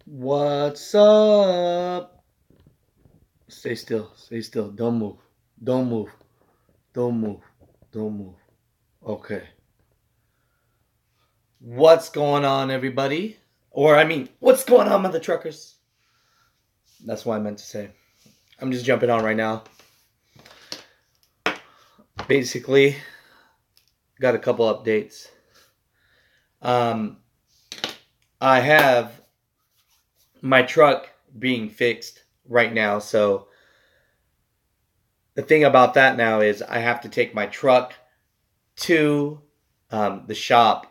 What's up? Stay still. Stay still. Don't move. Don't move. Don't move. Don't move. Okay. What's going on, everybody? Or, what's going on, mother truckers? That's what I meant to say. I'm just jumping on right now. Basically, got a couple updates. I have my truck being fixed right now, so the thing about that now is I have to take my truck to the shop.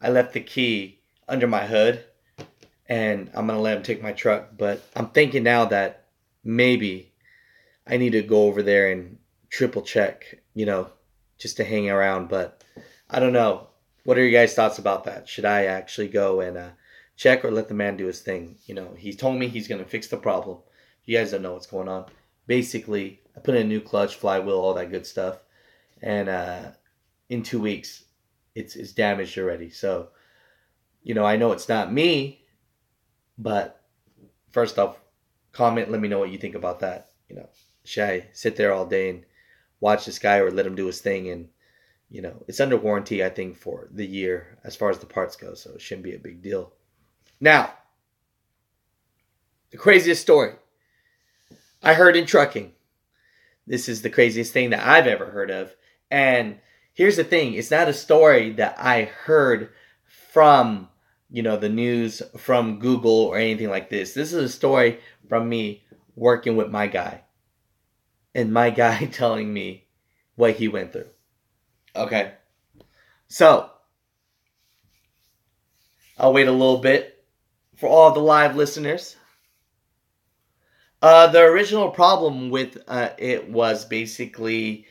I left the key under my hood, and I'm going to let him take my truck. But I'm thinking now that maybe I need to go over there and triple check, just to hang around. But I don't know. What are your guys' thoughts about that? Should I actually go and check or let the man do his thing? He told me he's going to fix the problem. You guys don't know what's going on. Basically, I put in a new clutch, flywheel, all that good stuff. And in 2 weeks, it's damaged already. So, I know it's not me, but first off, comment, let me know what you think about that. Should I sit there all day and watch this guy or let him do his thing? And, it's under warranty, I think, for the year as far as the parts go. So it shouldn't be a big deal. Now, the craziest story I heard in trucking. This is the craziest thing that I've ever heard of. And here's the thing. It's not a story that I heard from, the news, from Google or anything like this. This is a story from me working with my guy. And my guy telling me what he went through. Okay. So, I'll wait a little bit for all the live listeners. The original problem with it was basically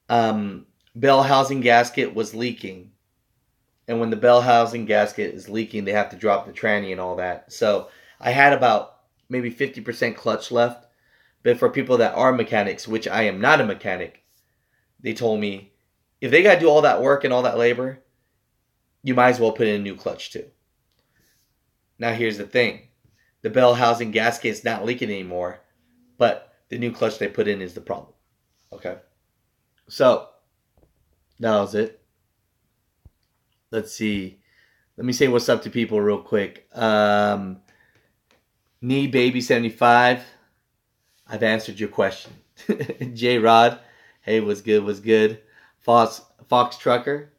bell housing gasket was leaking. And when the bell housing gasket is leaking, they have to drop the tranny and all that. So I had about maybe 50% clutch left. But for people that are mechanics, which I am not a mechanic, they told me, if they got to do all that work and all that labor, you might as well put in a new clutch too. Now here's the thing. The bell housing gasket is not leaking anymore, but the new clutch they put in is the problem. Okay. So, that was it. Let's see. Let me say what's up to people real quick. Knee Baby 75. I've answered your question. J Rod. Hey, what's good? What's good? Fox Trucker.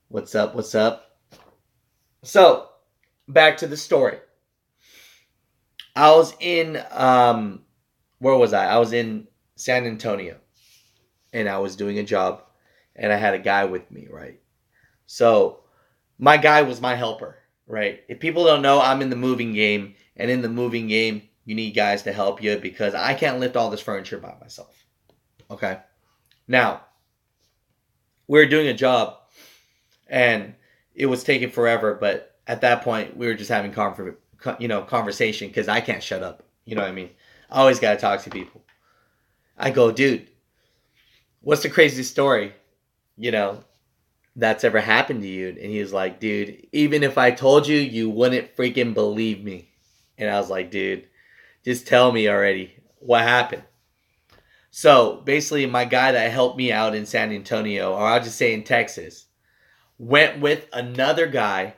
What's up? What's up? So, back to the story. I was in, where was I? I was in San Antonio. And I was doing a job. And I had a guy with me, right? So, my guy was my helper, right? If people don't know, I'm in the moving game. And in the moving game, you need guys to help you because I can't lift all this furniture by myself. Okay? Now, we were doing a job. And it was taking forever. But at that point, we were just having conversation because I can't shut up. You know what I mean? I always got to talk to people. I go, dude, what's the craziest story, that's ever happened to you? And he was like, dude, even if I told you, you wouldn't freaking believe me. And I was like, dude, just tell me already what happened. So basically, my guy that helped me out in San Antonio, or I'll just say in Texas, went with another guy,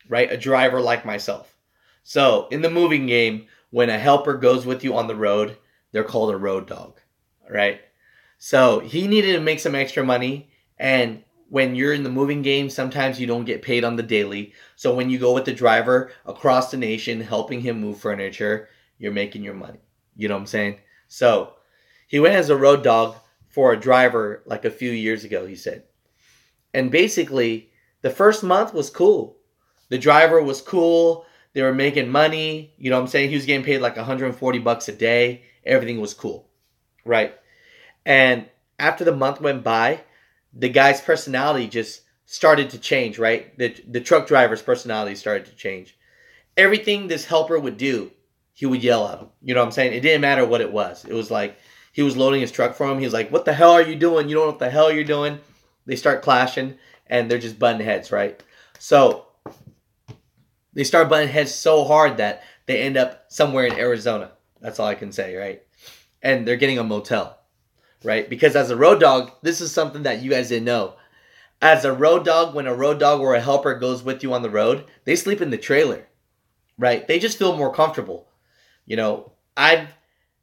right? A driver like myself. So in the moving game, when a helper goes with you on the road, they're called a road dog, right? So he needed to make some extra money. And when you're in the moving game, sometimes you don't get paid on the daily. So when you go with the driver across the nation, helping him move furniture, you're making your money. You know what I'm saying? So he went as a road dog for a driver like a few years ago, he said. And basically, the first month was cool. The driver was cool. They were making money. You know what I'm saying? He was getting paid like $140 a day. Everything was cool, right? And after the month went by, the guy's personality just started to change, right? The truck driver's personality started to change. Everything this helper would do, he would yell at him. You know what I'm saying? It didn't matter what it was. It was like he was loading his truck for him. He was like, what the hell are you doing? You don't know what the hell you're doing. They start clashing, and they're just butting heads, right? So they start butting heads so hard that They end up somewhere in Arizona. That's all I can say, right? And they're getting a motel, right? Because as a road dog, this is something that you guys didn't know. As a road dog, when a road dog or a helper goes with you on the road, they sleep in the trailer, right? They just feel more comfortable. I've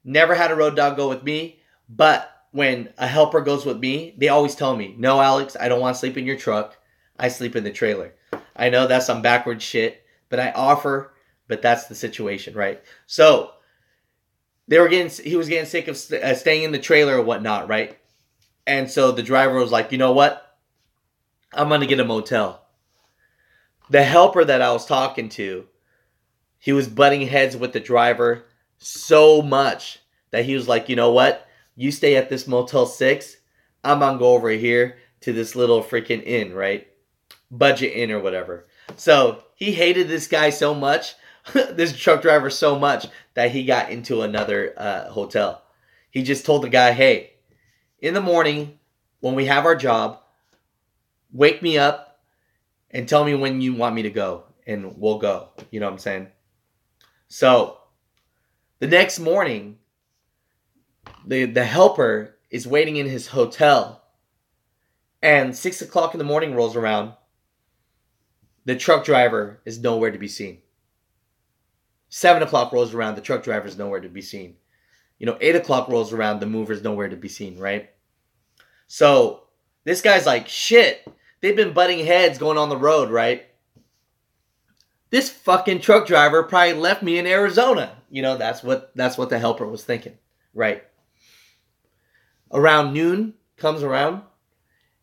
never had a road dog go with me, but when a helper goes with me, they always tell me, no, Alex, I don't want to sleep in your truck. I sleep in the trailer. I know that's some backward shit, but I offer, but that's the situation, right? So he was getting sick of staying in the trailer or whatnot, right? And so the driver was like, you know what? I'm going to get a motel. The helper that I was talking to, he was butting heads with the driver so much that he was like, you know what? You stay at this Motel 6. I'm going to go over here to this little freaking inn, right? Budget inn or whatever. So he hated this guy so much, this truck driver so much, that he got into another hotel. He just told the guy, hey, in the morning when we have our job, wake me up and tell me when you want me to go, and we'll go. You know what I'm saying? So the next morning, the helper is waiting in his hotel, and 6 o'clock in the morning rolls around. The truck driver is nowhere to be seen. 7 o'clock rolls around, the truck driver is nowhere to be seen. 8 o'clock rolls around, the mover's nowhere to be seen, right? So this guy's like, shit, they've been butting heads going on the road, right? This fucking truck driver probably left me in Arizona. That's what the helper was thinking, right? Around noon comes around,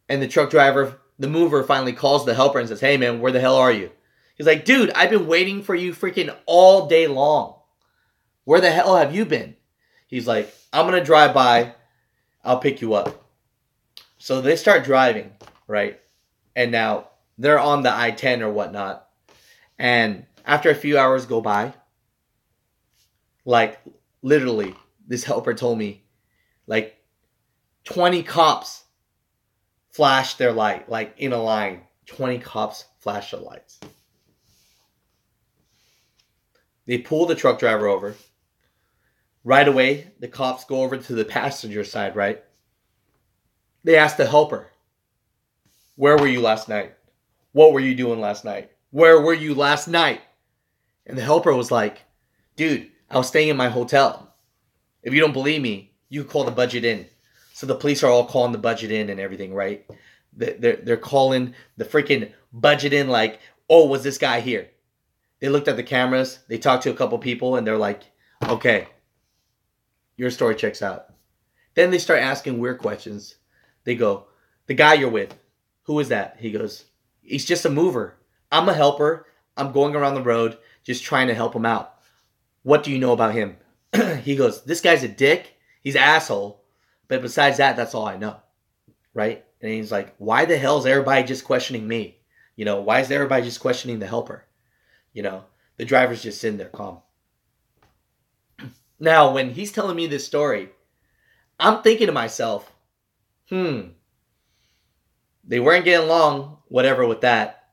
and the mover finally calls the helper and says, hey man, where the hell are you? He's like, dude, I've been waiting for you freaking all day long. Where the hell have you been? He's like, I'm going to drive by. I'll pick you up. So they start driving, right? And now they're on the I-10 or whatnot. And after a few hours go by, like literally, this helper told me, like 20 cops flashed their light, like in a line. 20 cops flashed their lights. They pull the truck driver over. Right away, the cops go over to the passenger side, right? They ask the helper, where were you last night? What were you doing last night? Where were you last night? And the helper was like, dude, I was staying in my hotel. If you don't believe me, you can call the budget inn. So the police are all calling the budget inn and everything, right? They're calling the freaking budget inn like, oh, was this guy here? They looked at the cameras. They talked to a couple people and they're like, okay, your story checks out. Then they start asking weird questions. They go, the guy you're with, who is that? He goes, he's just a mover. I'm a helper. I'm going around the road just trying to help him out. What do you know about him? He goes, this guy's a dick. He's an asshole. But besides that, that's all I know. Right? And he's like, why the hell is everybody just questioning me? Why is everybody just questioning the helper? The driver's just sitting there calm. Now, when he's telling me this story, I'm thinking to myself, they weren't getting along, whatever with that.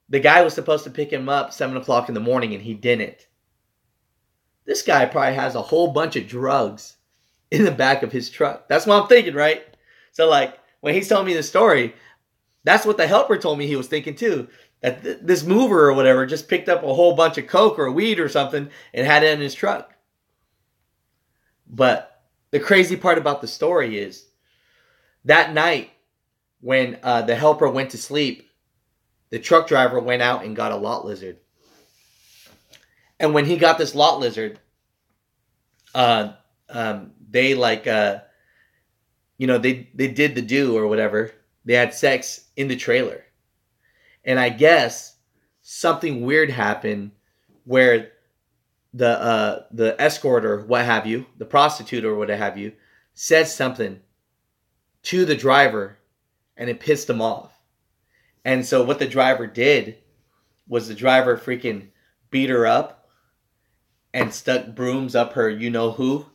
The guy was supposed to pick him up 7 o'clock in the morning and he didn't. This guy probably has a whole bunch of drugs in the back of his truck. That's what I'm thinking, right? So like, when he's telling me the story, that's what the helper told me he was thinking too. That this mover or whatever just picked up a whole bunch of coke or weed or something and had it in his truck. But the crazy part about the story is that night when the helper went to sleep, the truck driver went out and got a lot lizard. And when he got this lot lizard, they like, they did the do or whatever. They had sex in the trailer. And I guess something weird happened where the escort or what have you, the prostitute or what have you, said something to the driver and it pissed him off. And so what the driver did was the driver freaking beat her up and stuck brooms up her you-know-who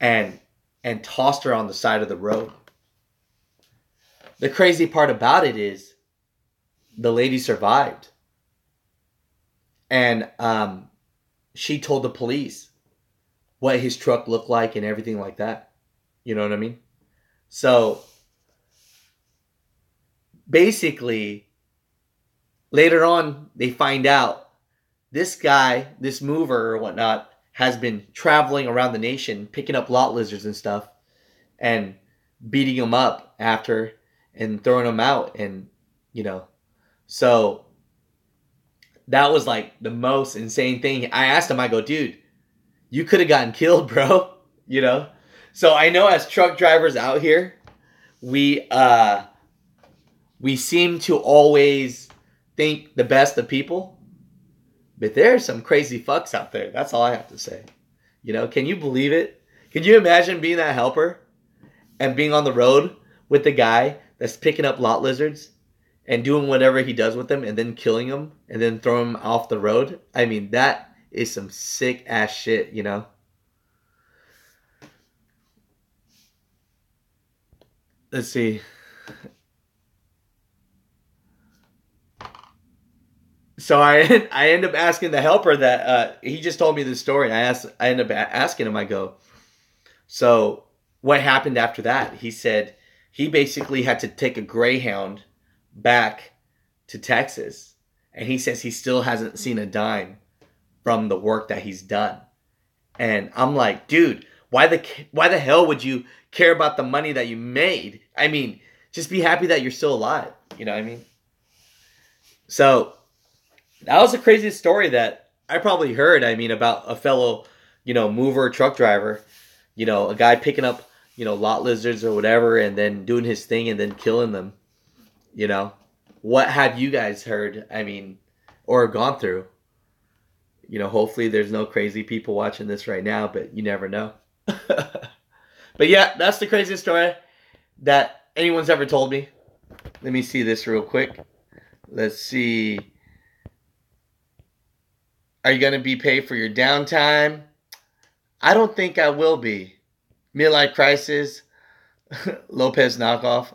and tossed her on the side of the road. The crazy part about it is the lady survived. And she told the police what his truck looked like and everything like that. You know what I mean? So basically, later on, they find out this guy, this mover or whatnot, has been traveling around the nation, picking up lot lizards and stuff, and beating them up after and throwing them out. And, you know, so that was like the most insane thing. I asked him, I go, dude, you could have gotten killed, bro. You know? So I know as truck drivers out here, we seem to always think the best of people, but there are some crazy fucks out there. That's all I have to say. You know, can you believe it? Can you imagine being that helper and being on the road with the guy that's picking up lot lizards and doing whatever he does with them and then killing them and then throwing them off the road? I mean, that is some sick ass shit, you know? Let's see. So I end up asking the helper that he just told me this story. I end up asking him. I go, so what happened after that? He said he basically had to take a Greyhound back to Texas, and he says he still hasn't seen a dime from the work that he's done. And I'm like, dude, why the hell would you care about the money that you made? I mean, just be happy that you're still alive. You know what I mean? So that was the craziest story that I probably heard. I mean, about a fellow, you know, mover, truck driver, you know, a guy picking up, you know, lot lizards or whatever and then doing his thing and then killing them. You know, what have you guys heard? I mean, or gone through? You know, hopefully there's no crazy people watching this right now, but you never know. But yeah, that's the craziest story that anyone's ever told me. Let me see this real quick. Let's see. Are you going to be paid for your downtime? I don't think I will be. Midlife crisis. Lopez knockoff.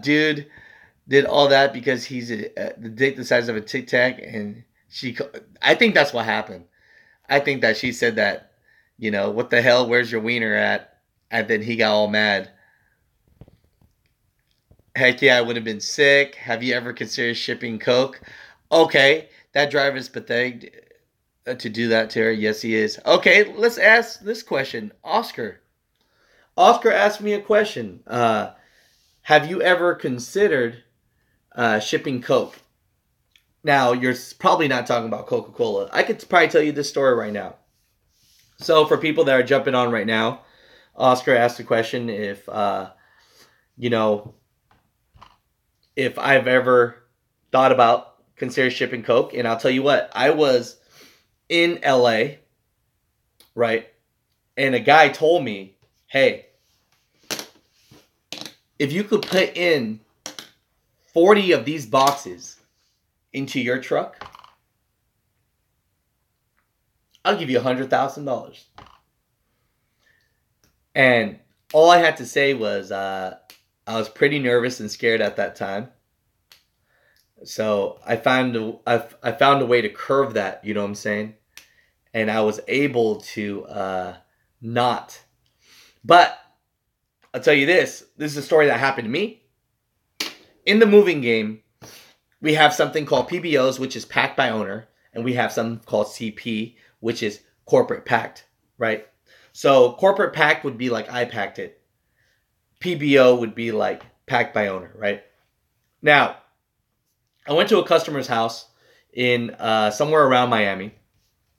Dude did all that because he's the dick the size of a Tic Tac, and I think that's what happened. I think that she said that, you know, what the hell, where's your wiener at? And then he got all mad. Heck yeah, I would have been sick. Have you ever considered shipping coke? Okay, that driver's pathetic to do that to her. Yes, he is. Okay, let's ask this question. Oscar asked me a question. Have you ever considered shipping coke? Now, you're probably not talking about Coca-Cola. I could probably tell you this story right now. So, for people that are jumping on right now, Oscar asked the question if, you know, if I've ever thought about consider shipping coke. And I'll tell you what, I was in LA, right? And a guy told me, hey, if you could put in 40 of these boxes into your truck, I'll give you $100,000. And all I had to say was I was pretty nervous and scared at that time. So I found a way to curve that, you know what I'm saying? And I was able to not. But I'll tell you this. This is a story that happened to me. In the moving game, we have something called PBOs, which is packed by owner. And we have something called CP, which is corporate packed, right? So corporate packed would be like I packed it. PBO would be like packed by owner, right? Now, I went to a customer's house in somewhere around Miami.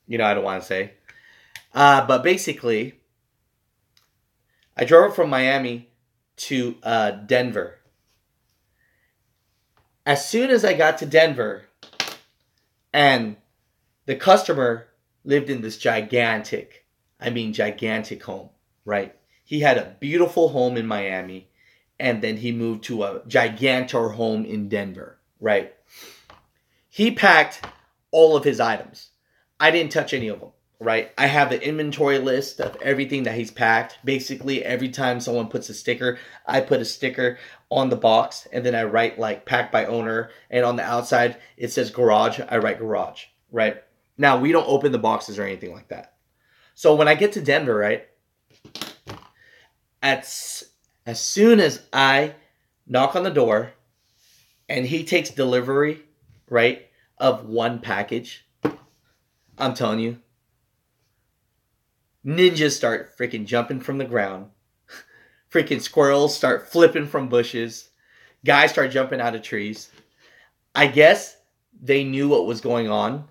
You know, I don't want to say. But basically, I drove from Miami to Denver. As soon as I got to Denver, and the customer lived in this gigantic home, right? He had a beautiful home in Miami, and then he moved to a gigantor home in Denver, right? He packed all of his items. I didn't touch any of them, right? I have the inventory list of everything that he's packed. Basically, every time someone puts a sticker, I put a sticker on the box, and then I write like packed by owner, and on the outside, it says garage, I write garage, right? Now, we don't open the boxes or anything like that. So when I get to Denver, right, as soon as I knock on the door and he takes delivery, right, of one package, I'm telling you, ninjas start freaking jumping from the ground. Freaking squirrels start flipping from bushes. Guys start jumping out of trees. I guess they knew what was going on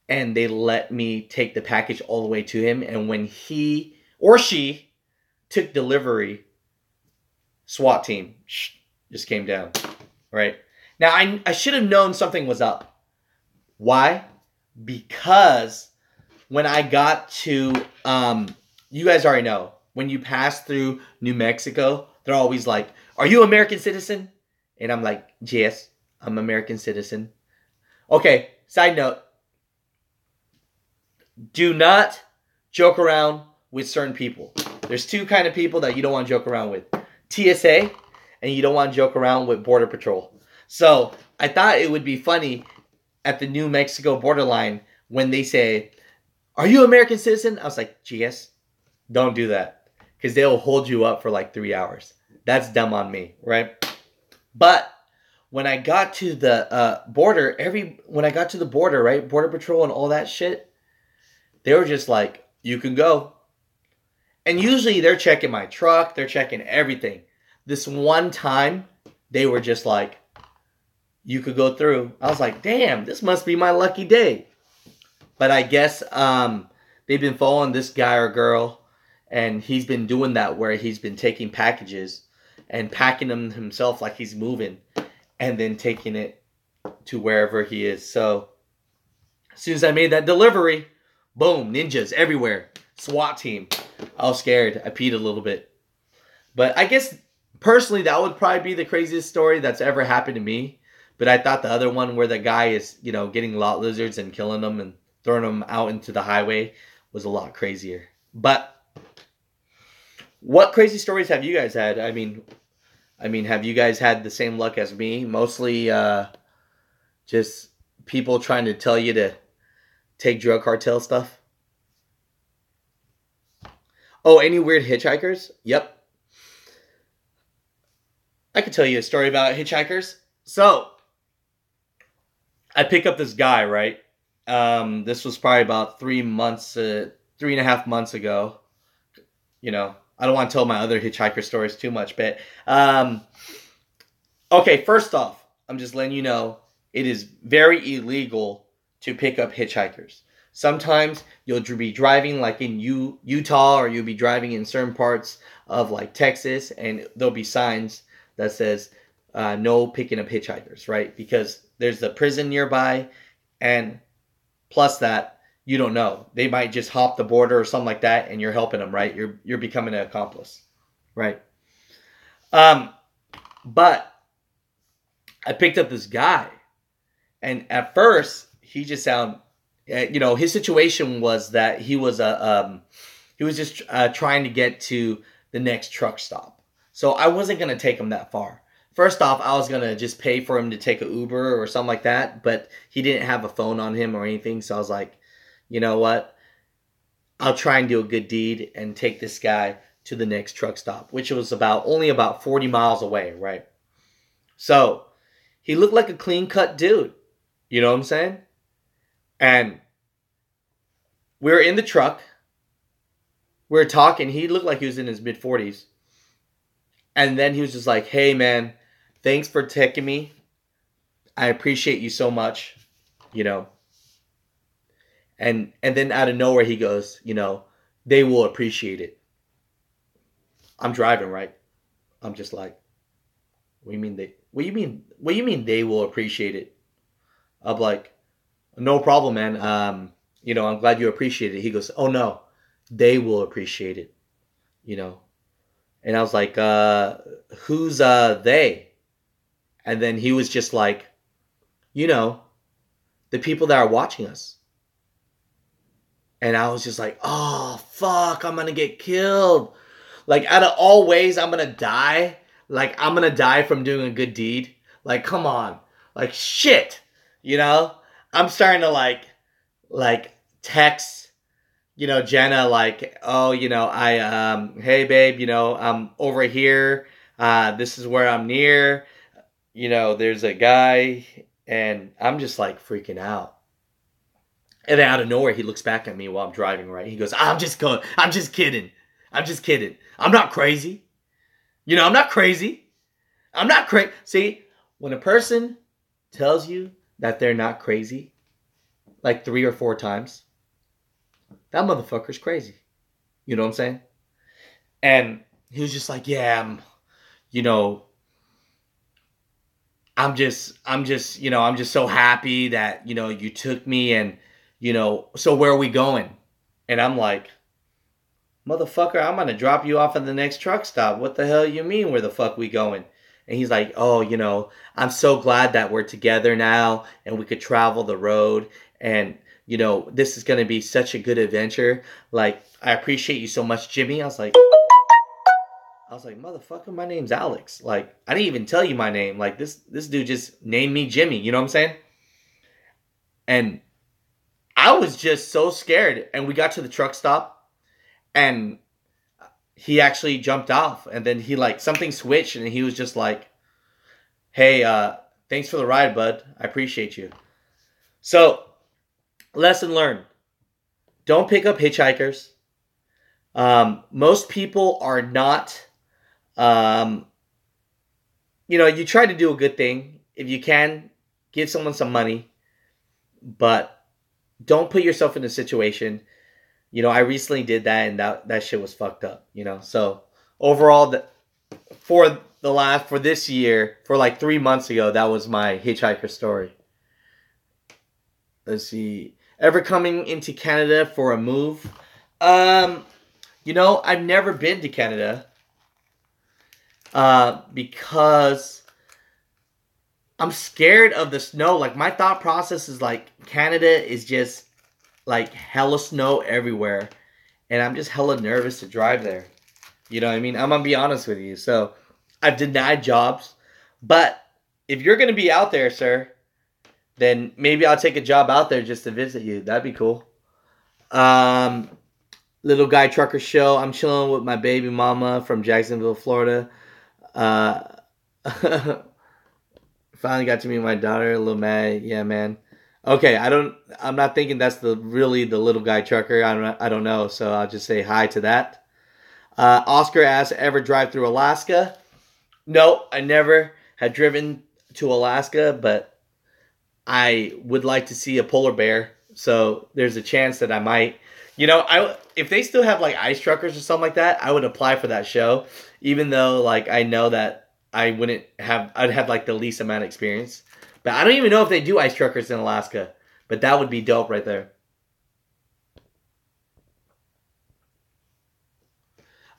and they let me take the package all the way to him. And when he or she took delivery, SWAT team just came down, right? Now, I should have known something was up. Why? Because when I got to, you guys already know, when you pass through New Mexico, they're always like, are you an American citizen? And I'm like, yes, I'm an American citizen. Okay, side note. Do not joke around with certain people. There's two kind of people that you don't want to joke around with. TSA, and you don't want to joke around with Border Patrol. So, I thought it would be funny at the New Mexico borderline when they say, are you an American citizen? I was like, yes, don't do that. Because they'll hold you up for like 3 hours. That's dumb on me, right? But when I got to the border, right, Border Patrol and all that shit, they were just like, you can go. And usually they're checking my truck, they're checking everything. This one time, they were just like, you could go through. I was like, damn, this must be my lucky day. But I guess they've been following this guy or girl, and he's been doing that where he's been taking packages and packing them himself like he's moving, and then taking it to wherever he is. So as soon as I made that delivery, boom, ninjas everywhere. SWAT team. I was scared. I peed a little bit. But I guess personally that would probably be the craziest story that's ever happened to me. But I thought the other one where the guy is, getting lot lizards and killing them and throwing them out into the highway was a lot crazier. But what crazy stories have you guys had? I mean, have you guys had the same luck as me? Mostly just people trying to tell you to take drug cartel stuff. Oh, any weird hitchhikers? Yep. I could tell you a story about hitchhikers. So, I pick up this guy, right? This was probably about 3.5 months ago. I don't want to tell my other hitchhiker stories too much, but okay, first off, I'm just letting you know, it is very illegal to pick up hitchhikers. Sometimes you'll be driving like in Utah, or you'll be driving in certain parts of like Texas, and there'll be signs that says no picking up hitchhikers, right? Because there's the prison nearby, and plus that, you don't know. They might just hop the border or something like that, and you're helping them, right? You're becoming an accomplice, right? But I picked up this guy, and at first he just sounded, his situation was that he was just trying to get to the next truck stop. So I wasn't gonna take him that far. First off, I was gonna just pay for him to take an Uber or something like that, but he didn't have a phone on him or anything, so I was like, you know what? I'll try and do a good deed and take this guy to the next truck stop, which was only about 40 miles away, right? So he looked like a clean-cut dude. You know what I'm saying? And we were in the truck. We were talking. He looked like he was in his mid-40s. And then he was just like, hey, man, thanks for taking me. I appreciate you so much, And then out of nowhere he goes, they will appreciate it. I'm driving, right? I'm just like, what do you mean they will appreciate it? I'm like, no problem, man. I'm glad you appreciate it. He goes, oh no, they will appreciate it. And I was like, who's they? And then he was just like, the people that are watching us. And I was just like, oh, fuck, I'm going to get killed. Like, out of all ways, I'm going to die. Like, I'm going to die from doing a good deed. Like, come on. Like, shit. I'm starting to, like, like text, Jenna, like, oh, hey babe, I'm over here. This is where I'm near. There's a guy, and I'm just like freaking out. And then out of nowhere, he looks back at me while I'm driving, right? He goes, I'm just going, I'm just kidding. I'm just kidding. I'm not crazy. I'm not crazy. I'm not crazy. See, when a person tells you that they're not crazy, like 3 or 4 times, that motherfucker's crazy. You know what I'm saying? And he was just like, yeah, you know, I'm just so happy that, you took me and, so where are we going? And I'm like, motherfucker, I'm going to drop you off at the next truck stop. What the hell you mean where the fuck we going? And he's like, oh, I'm so glad that we're together now and we could travel the road. And, this is going to be such a good adventure. Like, I appreciate you so much, Jimmy. I was like, motherfucker, my name's Alex. Like, I didn't even tell you my name. Like, this dude just named me Jimmy. You know what I'm saying? And I was just so scared. And we got to the truck stop, and he actually jumped off. And then he, like, something switched, and he was just like, hey, thanks for the ride, bud. I appreciate you. So, lesson learned. Don't pick up hitchhikers. Most people are not... you try to do a good thing. If you can, give someone some money, but don't put yourself in a situation. I recently did that, and that shit was fucked up, So overall, for this year, for like 3 months ago, that was my hitchhiker story. Let's see. Ever coming into Canada for a move? I've never been to Canada. Because I'm scared of the snow. Like, my thought process is like, Canada is just like hella snow everywhere, and I'm just hella nervous to drive there. You know what I mean? I'm gonna be honest with you. So I've denied jobs, but if you're gonna be out there, sir, then maybe I'll take a job out there just to visit you. That'd be cool. Little Guy Trucker Show. I'm chilling with my baby mama from Jacksonville, Florida. Finally got to meet my daughter, a little mad. Yeah, man. Okay, I'm not thinking that's really the Little Guy Trucker. I don't know, so I'll just say hi to that. Oscar asks, ever drive through Alaska? No, I never had driven to Alaska, but I would like to see a polar bear, so there's a chance that I might. If they still have like ice truckers or something like that, I would apply for that show, even though like I know that I'd have like the least amount of experience. But I don't even know if they do ice truckers in Alaska, but that would be dope right there.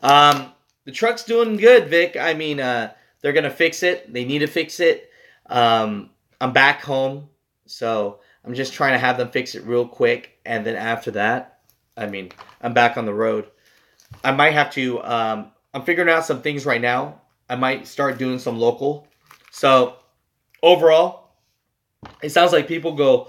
The truck's doing good, Vic. I mean, they're gonna fix it. They need to fix it. I'm back home, so I'm just trying to have them fix it real quick, and then after that, I mean, I'm back on the road. I might have to, I'm figuring out some things right now. I might start doing some local. So, overall, it sounds like people go,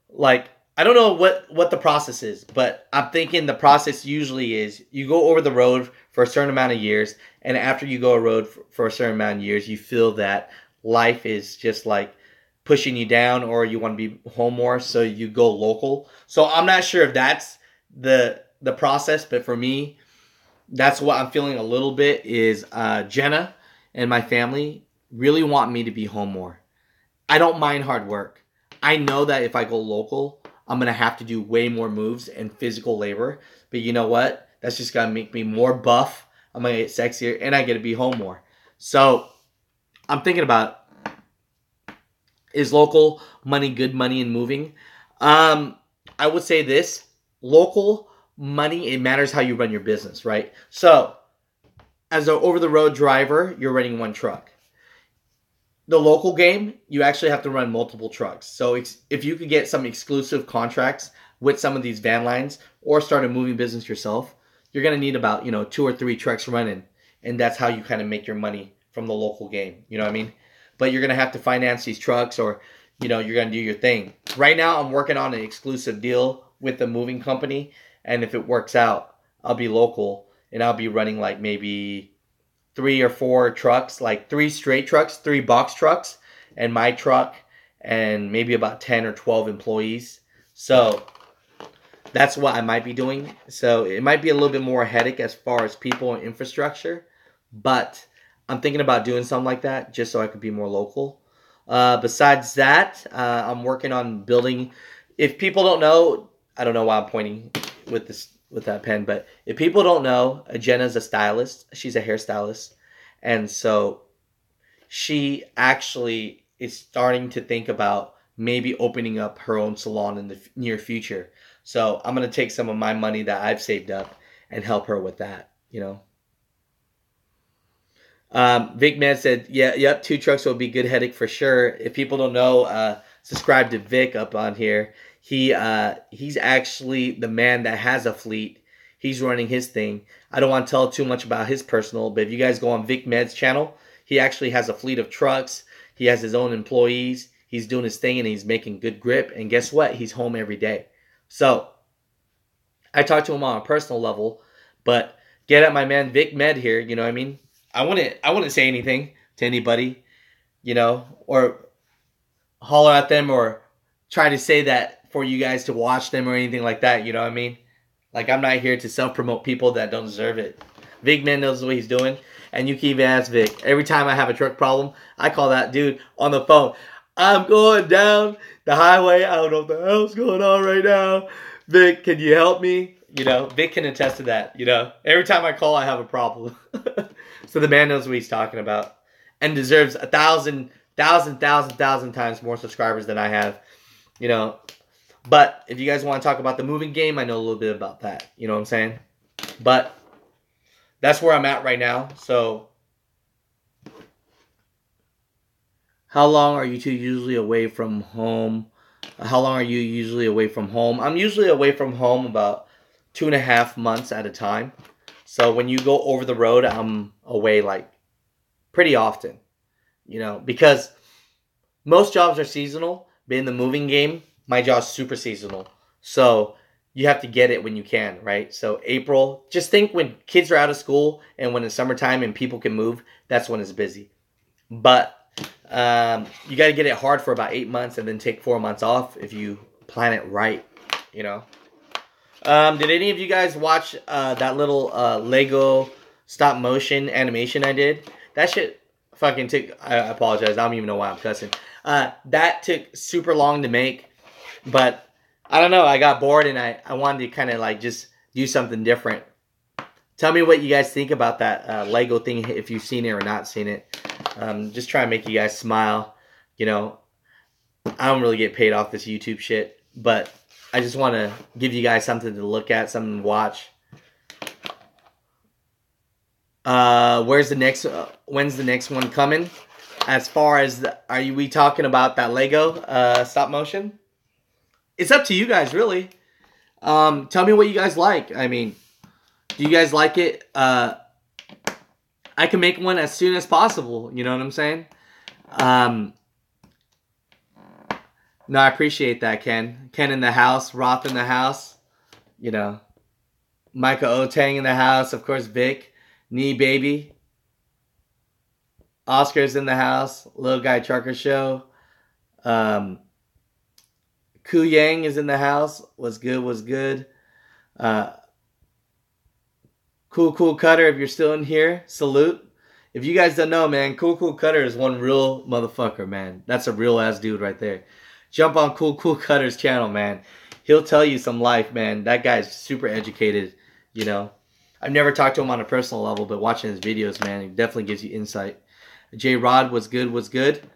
like, I don't know what the process is, but I'm thinking the process usually is you go over the road for a certain amount of years, and after you go a road for a certain amount of years, you feel that life is just like pushing you down, or you want to be home more, so you go local. So, I'm not sure if that's the process, but for me, that's what I'm feeling a little bit is Jenna and my family really want me to be home more. I don't mind hard work. I know that if I go local, I'm gonna have to do way more moves and physical labor, but you know what, that's just gonna make me more buff. I'm gonna get sexier, and I get to be home more. So I'm thinking about, is local money good money in moving? I would say this: local money, it matters how you run your business, right? So, as an over-the-road driver, you're running one truck. The local game, you actually have to run multiple trucks. So, if you could get some exclusive contracts with some of these van lines or start a moving business yourself, you're going to need about, 2 or 3 trucks running. And that's how you kind of make your money from the local game. You know what I mean? But you're going to have to finance these trucks, or you're going to do your thing. Right now, I'm working on an exclusive deal with the moving company. And if it works out, I'll be local and I'll be running like maybe 3 or 4 trucks, like 3 straight trucks, 3 box trucks, and my truck, and maybe about 10 or 12 employees. So that's what I might be doing. So it might be a little bit more headache as far as people and infrastructure, but I'm thinking about doing something like that just so I could be more local. Besides that, I'm working on building. If people don't know, I don't know why I'm pointing with that pen, but if people don't know, Jenna's a stylist. She's a hairstylist, and so she actually is starting to think about maybe opening up her own salon in the near future. So I'm gonna take some of my money that I've saved up and help her with that. Vic Man said, "Yeah, yep, 2 trucks will be good headache for sure." If people don't know, subscribe to Vic up on here. He's actually the man that has a fleet. He's running his thing. I don't want to tell too much about his personal, but if you guys go on Vic Med's channel, he actually has a fleet of trucks. He has his own employees. He's doing his thing and he's making good grip. And guess what? He's home every day. So I talked to him on a personal level, but get at my man Vic Med here. You know what I mean? I wouldn't say anything to anybody, or holler at them or try to say that for you guys to watch them or anything like that. You know what I mean? Like, I'm not here to self-promote people that don't deserve it. Vic Man knows what he's doing, and you can even ask Vic. Every time I have a truck problem, I call that dude on the phone. I'm going down the highway. I don't know what the hell's going on right now. Vic, can you help me? Vic can attest to that. Every time I call, I have a problem. So the man knows what he's talking about and deserves 1,000 times more subscribers than I have. But if you guys want to talk about the moving game, I know a little bit about that. You know what I'm saying? But that's where I'm at right now. So how long are you two usually away from home? How long are you usually away from home? I'm usually away from home about 2.5 months at a time. So when you go over the road, I'm away like pretty often, because most jobs are seasonal, but in the moving game, my job's super seasonal. So you have to get it when you can, right? So April, just think when kids are out of school and when it's summertime and people can move, that's when it's busy. But you got to get it hard for about 8 months and then take 4 months off if you plan it right, Did any of you guys watch that little Lego stop motion animation I did? That shit fucking took, I apologize, I don't even know why I'm cussing. That took super long to make, but I don't know, I got bored and I wanted to kind of like just do something different. Tell me what you guys think about that Lego thing, if you've seen it or not seen it. Just try and make you guys smile. I don't really get paid off this YouTube shit, but I just want to give you guys something to look at, something to watch. When's the next one coming? As far as, we talking about that Lego stop motion? It's up to you guys, really. Tell me what you guys like. I mean, do you guys like it? I can make one as soon as possible. You know what I'm saying? No, I appreciate that, Ken. Ken in the house. Roth in the house. Micah Otang in the house. Of course, Vic. Knee Baby. Oscar's in the house. Little Guy Trucker Show. Ku Yang is in the house. What's good? Cool Cutter, if you're still in here, salute. If you guys don't know, man, Cool Cutter is one real motherfucker, man. That's a real ass dude right there. Jump on Cool Cutter's channel, man. He'll tell you some life, man. That guy's super educated, I've never talked to him on a personal level, but watching his videos, man, it definitely gives you insight. J Rod, what's good?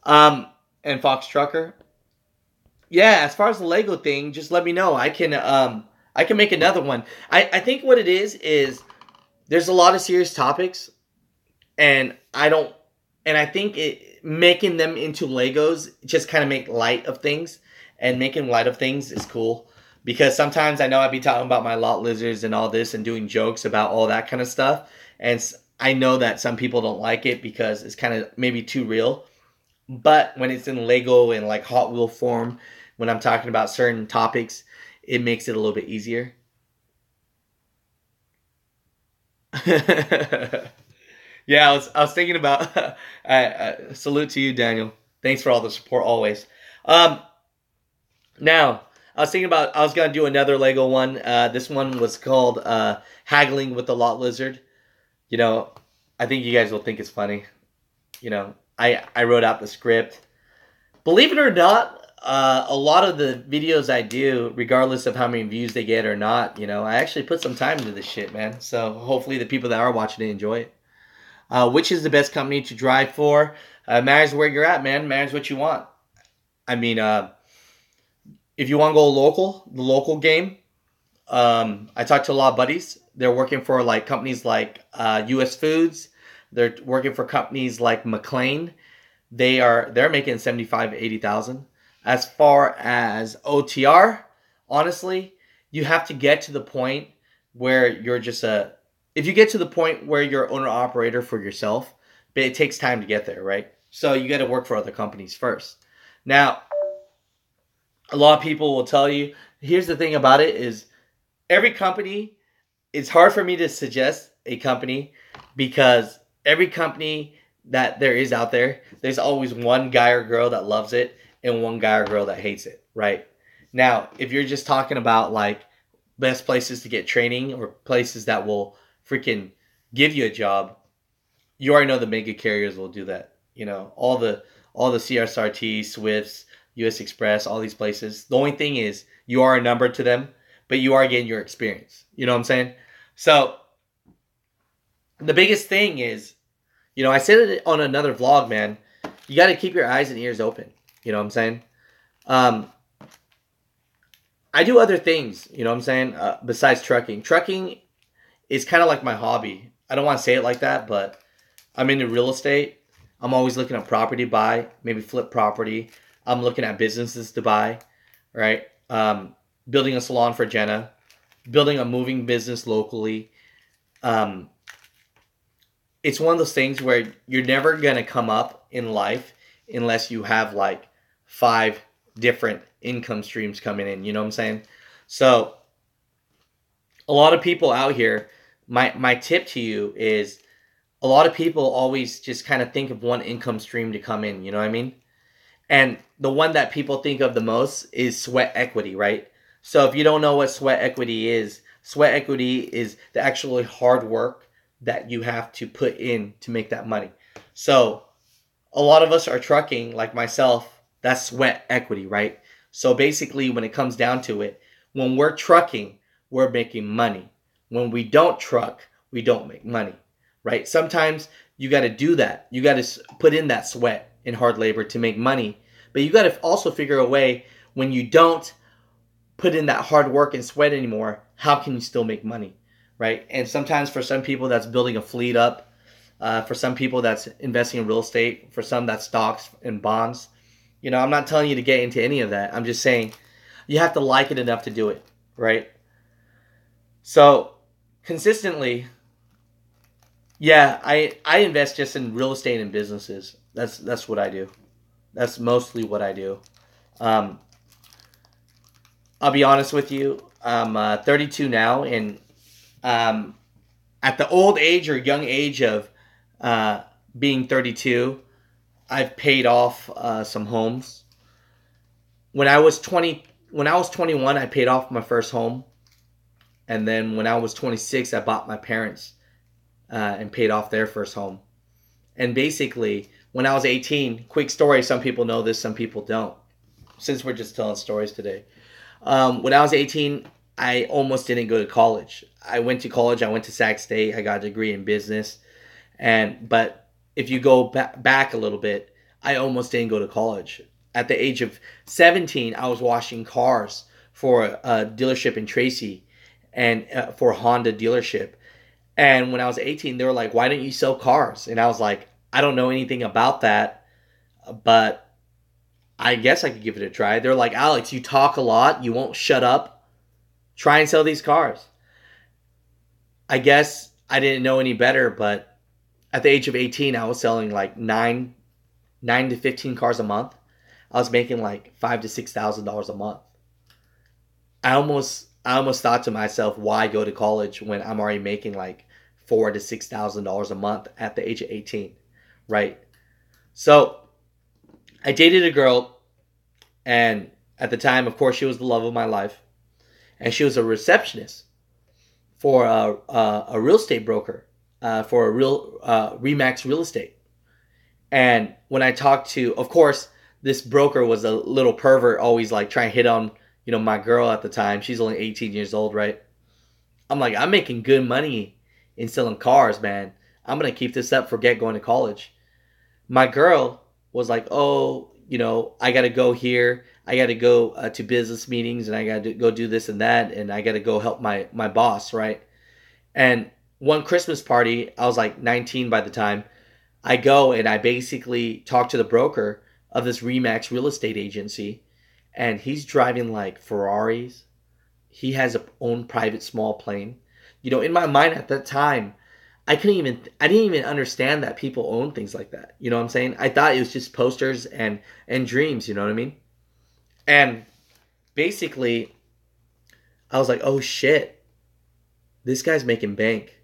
And Fox Trucker. Yeah, as far as the Lego thing, just let me know. I can make another one. I think what it is there's a lot of serious topics, and I think making them into Legos just kind of make light of things, and making light of things is cool. Because sometimes I know I'd be talking about my lot lizards and all this and doing jokes about all that kind of stuff. And I know that some people don't like it because it's kind of maybe too real. But when it's in Lego and like Hot Wheel form, when I'm talking about certain topics, it makes it a little bit easier. Yeah, I was thinking about. Salute to you, Daniel. Thanks for all the support always. Um, Now, I was thinking about I was gonna do another Lego one. This one was called Haggling with the Lot Lizard. You know, I think you guys will think it's funny. I wrote out the script. Believe it or not, a lot of the videos I do, regardless of how many views they get or not, I actually put some time into this shit, man. So hopefully the people that are watching it enjoy it. Which is the best company to drive for? Matters where you're at, man. Matters what you want. I mean, if you want to go local, the local game. I talked to a lot of buddies. They're working for like companies like U.S. Foods. They're working for companies like McLean. They're making 75, 80,000. As far as OTR, honestly, you have to get to the point where you're just a. If you get to the point where you're owner operator for yourself, but it takes time to get there, right? So you got to work for other companies first. Now, a lot of people will tell you. Here's the thing about it is every company. It's hard for me to suggest a company because every company that there is out there, there's always one guy or girl that loves it and one guy or girl that hates it, right? Now, if you're just talking about like best places to get training or places that will freaking give you a job, you already know the mega carriers will do that. All the CSRT, Swifts, US Express, all these places. The only thing is you are a number to them, but you are getting your experience. You know what I'm saying? So the biggest thing is, I said it on another vlog, man. You got to keep your eyes and ears open. You know what I'm saying? I do other things, you know what I'm saying, besides trucking. Trucking is kind of like my hobby. I don't want to say it like that, but I'm into real estate. I'm always looking at property to buy, maybe flip property. I'm looking at businesses to buy, right? Building a salon for Jenna, building a moving business locally. Um, it's one of those things where you're never going to come up in life unless you have like 5 different income streams coming in. You know what I'm saying? So a lot of people out here, my tip to you is a lot of people always just kind of think of one income stream to come in. You know what I mean? And the one that people think of the most is sweat equity, right? So if you don't know what sweat equity is the actually hard work that you have to put in to make that money. So a lot of us are trucking, like myself, that's sweat equity, right? So basically, when it comes down to it, when we're trucking, we're making money. When we don't truck, we don't make money, right? Sometimes you got to do that. You got to put in that sweat and hard labor to make money. But you got to also figure a way when you don't put in that hard work and sweat anymore, how can you still make money, right? And sometimes for some people that's building a fleet up. For some people that's investing in real estate. For some that's stocks and bonds. I'm not telling you to get into any of that. I'm just saying you have to like it enough to do it, right? So consistently, yeah, I invest just in real estate and businesses. That's what I do. That's mostly what I do. Um, I'll be honest with you. I'm 32 now, and at the old age or young age of being 32, I've paid off some homes. When I was 21, I paid off my first home, and then when I was 26, I bought my parents and paid off their first home. And basically, when I was 18, quick story. Some people know this, some people don't. Since we're just telling stories today. When I was 18, I almost didn't go to college. I went to college. I went to Sac State. I got a degree in business. But if you go back a little bit, I almost didn't go to college. At the age of 17, I was washing cars for a dealership in Tracy and for a Honda dealership. And when I was 18, they were like, why don't you sell cars? And I was like, I don't know anything about that, but I guess I could give it a try. They're like, Alex, you talk a lot. You won't shut up. Try and sell these cars. I guess I didn't know any better, but at the age of 18, I was selling like 9 9 to 15 cars a month, I was making like $5,000 to $6,000 a month. I almost thought to myself, why go to college when I'm already making like $4,000 to $6,000 a month at the age of 18, right? So I dated a girl, and at the time, of course, she was the love of my life, and she was a receptionist for a real estate broker, for a real Remax Real Estate. And when I talked to, of course, this broker was a little pervert, always like trying to hit on, my girl at the time. She's only 18 years old, right? I'm like, I'm making good money in selling cars, man. I'm going to keep this up, forget going to college. My girl was like, oh, I got to go here. I got to go to business meetings, and I got to go do this and that. And I got to go help my boss, right? And one Christmas party, I was like 19 by the time, I go and I basically talk to the broker of this Remax real estate agency, and he's driving like Ferraris. He has his own private small plane. In my mind at that time, I didn't even understand that people own things like that. You know what I'm saying? I thought it was just posters and dreams, you know what I mean? And basically, I was like, oh shit, this guy's making bank.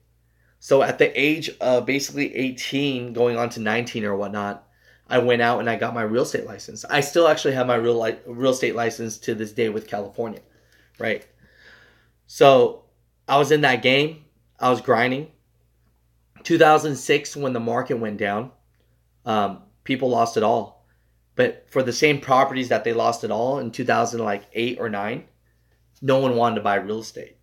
So at the age of basically 18, going on to 19 or whatnot, I went out and I got my real estate license. I still actually have my real estate license to this day with California, right? So I was in that game. I was grinding. 2006, when the market went down, people lost it all. But for the same properties that they lost it all in 2008 or 9, no one wanted to buy real estate.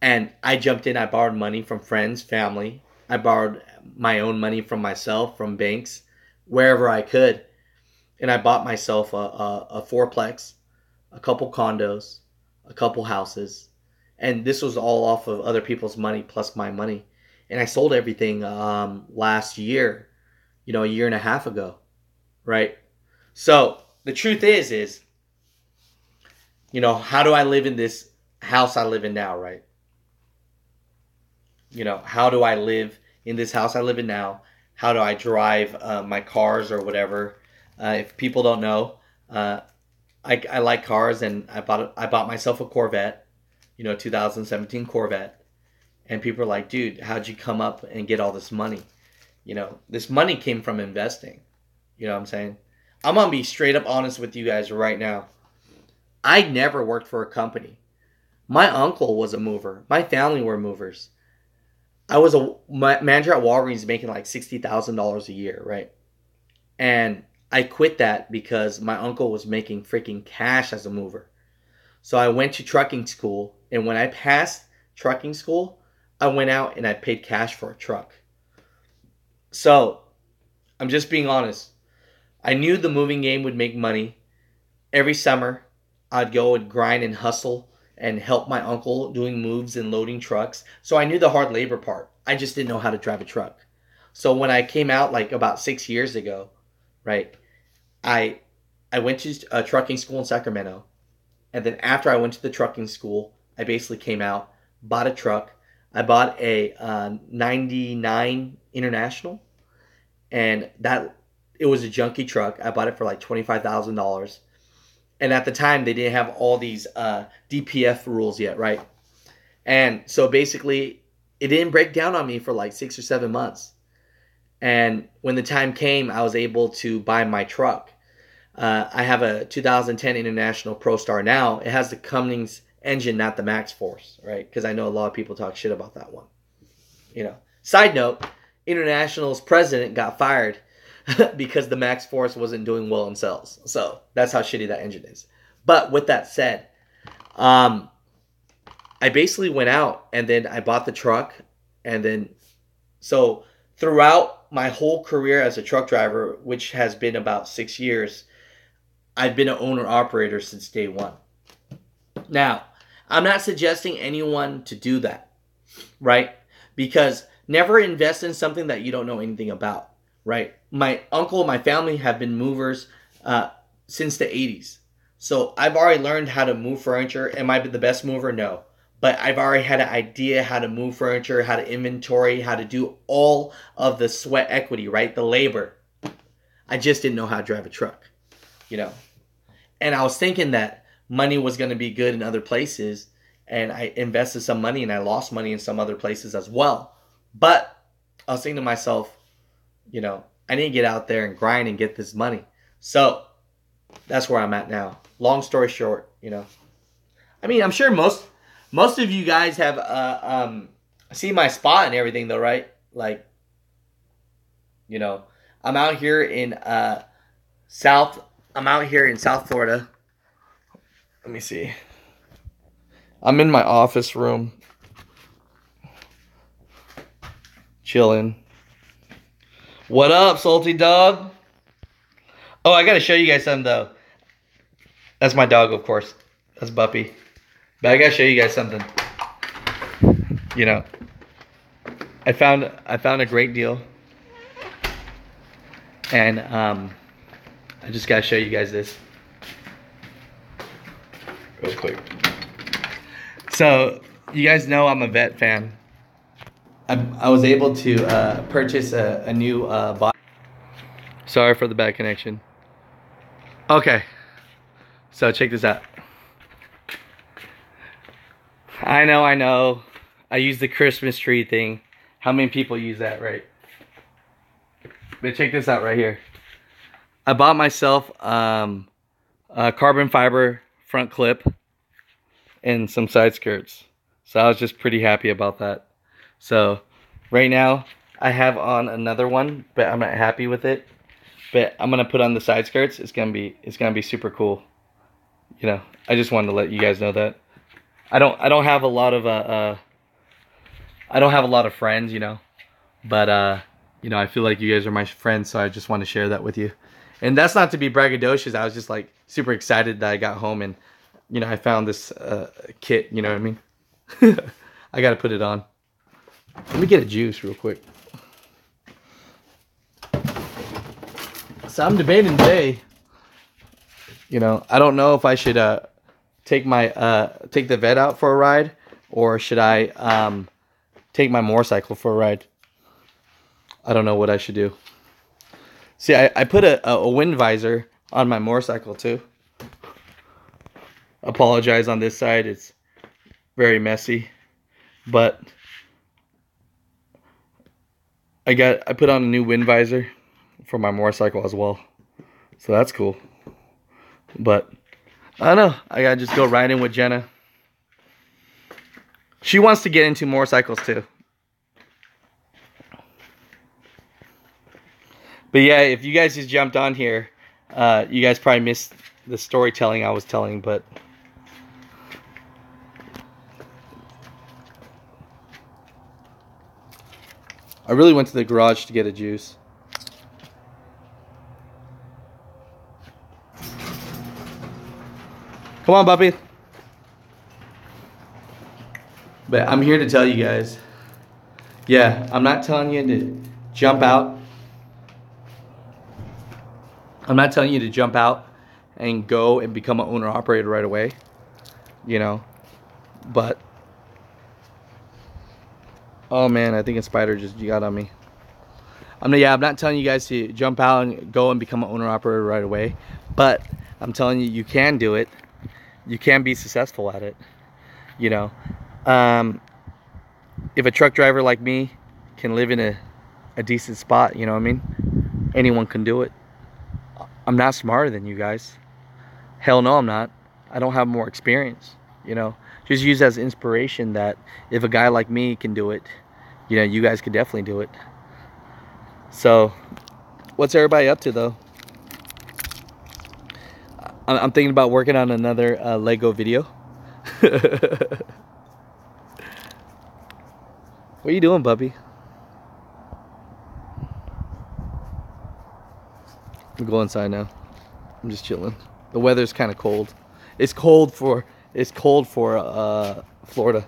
And I jumped in. I borrowed money from friends, family. I borrowed my own money from myself, from banks, wherever I could. And I bought myself a fourplex, a couple condos, a couple houses. And this was all off of other people's money plus my money. And I sold everything last year, a year and a half ago, right? So the truth is, how do I live in this house I live in now, right? How do I live in this house I live in now? How do I drive my cars or whatever? If people don't know, I like cars, and I bought myself a Corvette, 2017 Corvette. And people are like, dude, how'd you come up and get all this money? This money came from investing. You know what I'm saying? I'm going to be straight up honest with you guys right now. I never worked for a company. My uncle was a mover. My family were movers. I was a manager at Walgreens making like $60,000 a year, right? And I quit that because my uncle was making freaking cash as a mover. So I went to trucking school, and when I passed trucking school, I went out and I paid cash for a truck. So I'm just being honest. I knew the moving game would make money. Every summer, I'd go and grind and hustle and help my uncle doing moves and loading trucks. So I knew the hard labor part. I just didn't know how to drive a truck. So when I came out like about 6 years ago, right, I went to a trucking school in Sacramento. And then after I went to the trucking school, I basically came out, bought a truck. I bought a 99 International, and it was a junky truck. I bought it for like $25,000. And at the time, they didn't have all these DPF rules yet, right? And so basically, it didn't break down on me for like 6 or 7 months. And when the time came, I was able to buy my truck. I have a 2010 International Pro Star now. It has the Cummins engine, not the Max Force, right? Because I know a lot of people talk shit about that one. Side note, International's president got fired because the Max Force wasn't doing well in sales. So that's how shitty that engine is. But with that said, I basically went out and then I bought the truck. And then, so throughout my whole career as a truck driver, which has been about 6 years, I've been an owner-operator since day one. Now, I'm not suggesting anyone to do that, right? Because never invest in something that you don't know anything about, right? My uncle and my family have been movers since the 80s. So I've already learned how to move furniture. Am I the best mover? No. But I've already had an idea how to move furniture, how to inventory, how to do all of the sweat equity, right? The labor. I just didn't know how to drive a truck, you know. And I was thinking that money was going to be good in other places, and I invested some money and I lost money in some other places as well. But I was thinking to myself, you know, I need to get out there and grind and get this money. So that's where I'm at now. Long story short, you know. I mean, I'm sure most of you guys have seen my spot and everything though, right? Like, you know, I'm out here in South Florida. Let me see. I'm in my office room, chilling. What up, salty dog? Oh, I gotta show you guys something though. That's my dog, of course. That's Buppy. But I gotta show you guys something. You know, I found a great deal, and I just gotta show you guys this real quick. So you guys know I'm a vet fan. I was able to purchase a new body. Sorry for the bad connection. Okay, so check this out. I know. I use the Christmas tree thing. How many people use that, right? But check this out right here. I bought myself a carbon fiber front clip and some side skirts. So I was just pretty happy about that. So right now I have on another one, but I'm not happy with it. But I'm gonna put on the side skirts. It's gonna be super cool. You know, I just wanted to let you guys know that. I don't have a lot of friends, you know, but you know, I feel like you guys are my friends, so I just want to share that with you. And that's not to be braggadocious. I was just like super excited that I got home and, you know, I found this kit. You know what I mean? I gotta put it on. Let me get a juice real quick. So I'm debating today. You know, I don't know if I should take the vet out for a ride, or should I take my motorcycle for a ride. I don't know what I should do. See, I put a wind visor on my motorcycle too. Apologize on this side, it's very messy, but I put on a new wind visor for my motorcycle as well, so that's cool. But I don't know, I gotta just go riding with Jenna. She wants to get into motorcycles too. But yeah, if you guys just jumped on here, you guys probably missed the storytelling I was telling, but I really went to the garage to get a juice. Come on, Buppy. But I'm here to tell you guys, yeah, I'm not telling you to jump out. I'm not telling you to jump out and go and become an owner-operator right away, you know, but, oh man, I think a spider just got on me. I'm not telling you guys to jump out and go and become an owner-operator right away, but I'm telling you, you can do it. You can be successful at it, you know. If a truck driver like me can live in a decent spot, you know what I mean? Anyone can do it. I'm not smarter than you guys. Hell no, I'm not. I don't have more experience, you know. Just use as inspiration that if a guy like me can do it, you know, you guys could definitely do it. So, what's everybody up to though? I'm thinking about working on another Lego video. What are you doing, Bubby? I'm going inside now. I'm just chilling. The weather's kind of cold. It's cold for Florida.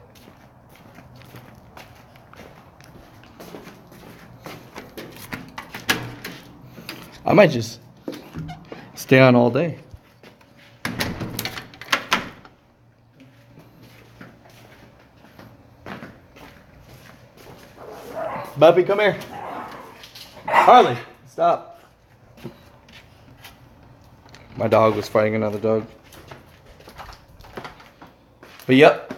I might just stay on all day. Bubby, come here. Harley, stop. My dog was fighting another dog. But yep.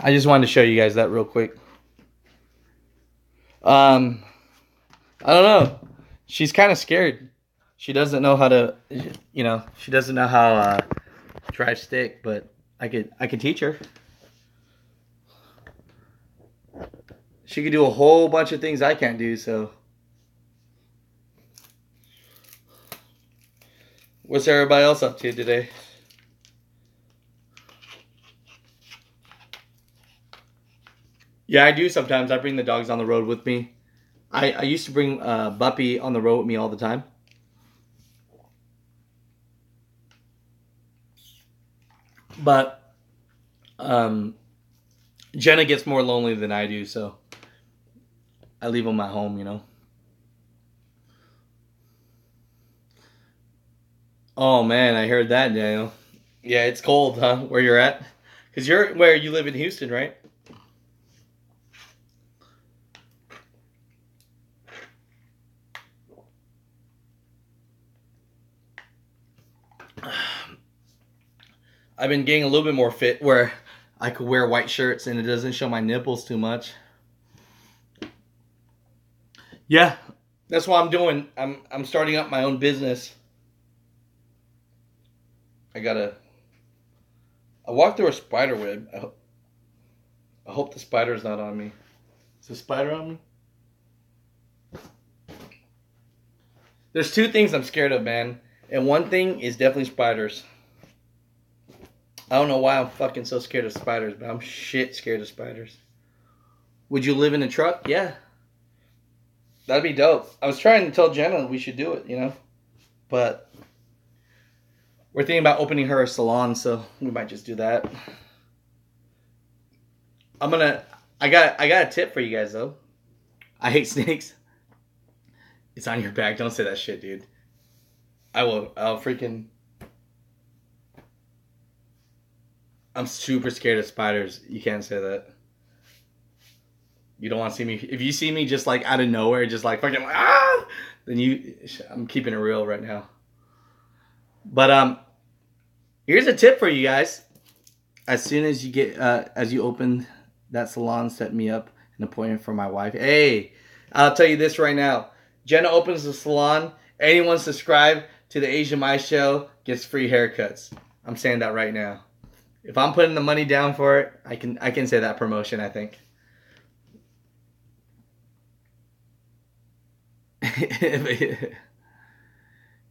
I just wanted to show you guys that real quick. I don't know. She's kind of scared. She doesn't know how to, you know, she doesn't know how to drive stick, but I could teach her. She could do a whole bunch of things I can't do, so. What's everybody else up to today? Yeah, I do sometimes. I bring the dogs on the road with me. I used to bring Buppy on the road with me all the time. But Jenna gets more lonely than I do, so I leave them at home, you know. Oh man, I heard that, Daniel. Yeah, it's cold, huh? Where you're at? Because you live in Houston, right? I've been getting a little bit more fit where I could wear white shirts and it doesn't show my nipples too much. Yeah, that's what I'm doing. I'm starting up my own business. I walked through a spider web. I hope the spider's not on me. Is the spider on me? There's two things I'm scared of, man. And one thing is definitely spiders. I don't know why I'm fucking so scared of spiders, but I'm shit scared of spiders. Would you live in a truck? Yeah. That'd be dope. I was trying to tell Jenna we should do it, you know? But we're thinking about opening her a salon, so we might just do that. I got a tip for you guys, though. I hate snakes. It's on your back. Don't say that shit, dude. I'll freaking... I'm super scared of spiders. You can't say that. You don't want to see me. If you see me just like out of nowhere, just like fucking ah, then I'm keeping it real right now. But here's a tip for you guys. As soon as you get as you open that salon, set me up an appointment for my wife. Hey, I'll tell you this right now. Jenna opens the salon. Anyone subscribe to the Asian My Show gets free haircuts. I'm saying that right now. If I'm putting the money down for it, I can say that promotion, I think.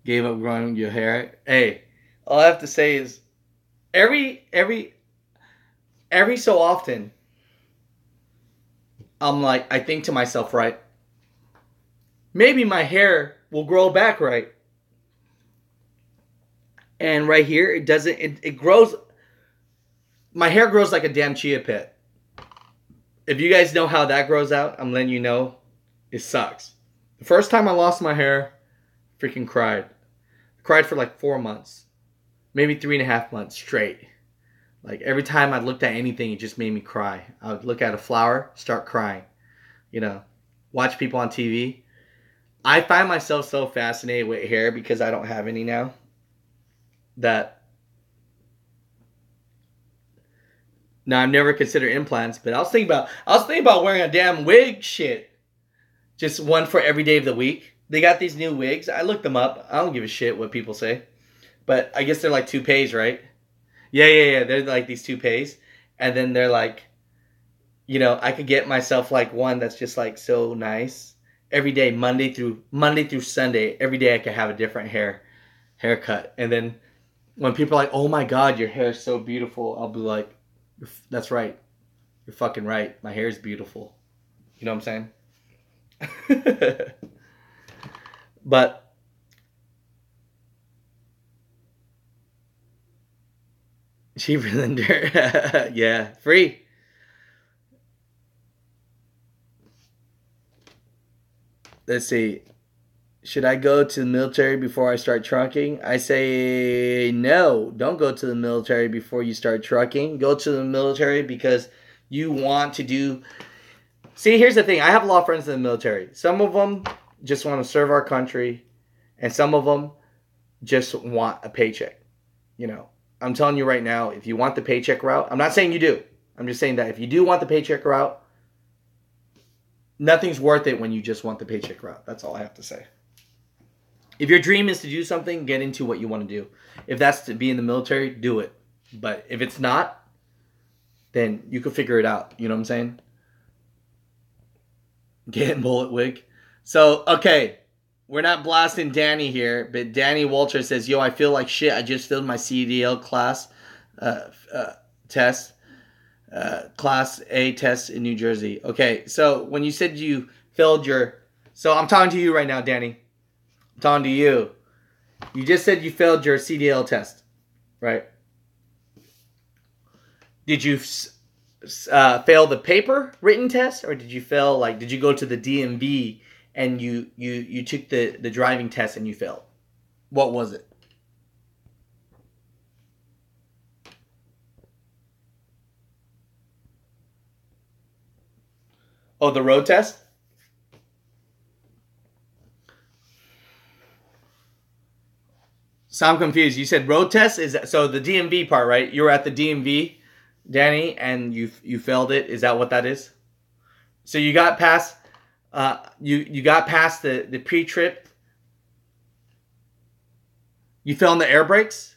Gave up growing your hair. Hey, all I have to say is every so often I'm like, I think to myself, right? Maybe my hair will grow back right. And right here, it doesn't, it grows. My hair grows like a damn chia pet. If you guys know how that grows out, I'm letting you know, it sucks. The first time I lost my hair, freaking cried. I cried for like 4 months. Maybe 3.5 months straight. Like every time I looked at anything, it just made me cry. I would look at a flower, start crying. You know, watch people on TV. I find myself so fascinated with hair because I don't have any now. That now I've never considered implants, but I was thinking about wearing a damn wig. Shit, just one for every day of the week. They got these new wigs. I looked them up. I don't give a shit what people say, but I guess they're like toupees, right? Yeah. They're like these toupees, and then they're like, you know, I could get myself like one that's just like so nice every day, Monday through Sunday. Every day I could have a different haircut, and then when people are like, "Oh my God, your hair is so beautiful," I'll be like, "That's right. You're fucking right. My hair is beautiful." You know what I'm saying? But cheaper than dirt. Yeah, free. Let's see. Should I go to the military before I start trucking? I say no. Don't go to the military before you start trucking. Go to the military because you want to do... See, here's the thing. I have a lot of friends in the military. Some of them just want to serve our country And some of them just want a paycheck. You know, I'm telling you right now, if you want the paycheck route, I'm not saying you do. I'm just saying that if you do want the paycheck route, nothing's worth it when you just want the paycheck route. That's all I have to say. If your dream is to do something, get into what you want to do. If that's to be in the military, do it. But if it's not, then you can figure it out. You know what I'm saying? Get bullet wig. So, okay. We're not blasting Danny here, but Danny Walter says, yo, I feel like shit. I just failed my CDL class test. Class A test in New Jersey. Okay, so when you said you failed your... So I'm talking to you right now, Danny. I'm talking to you. You just said you failed your CDL test, right? Did you fail the paper written test, or did you fail, like, did you go to the DMV and you took the driving test and you failed? What was it? Oh, the road test? So I'm confused. You said road test? Is that, so the DMV part, right? You were at the DMV, Danny, and you failed it. Is that what that is? So you got past you got past the pre-trip. You failed the air brakes?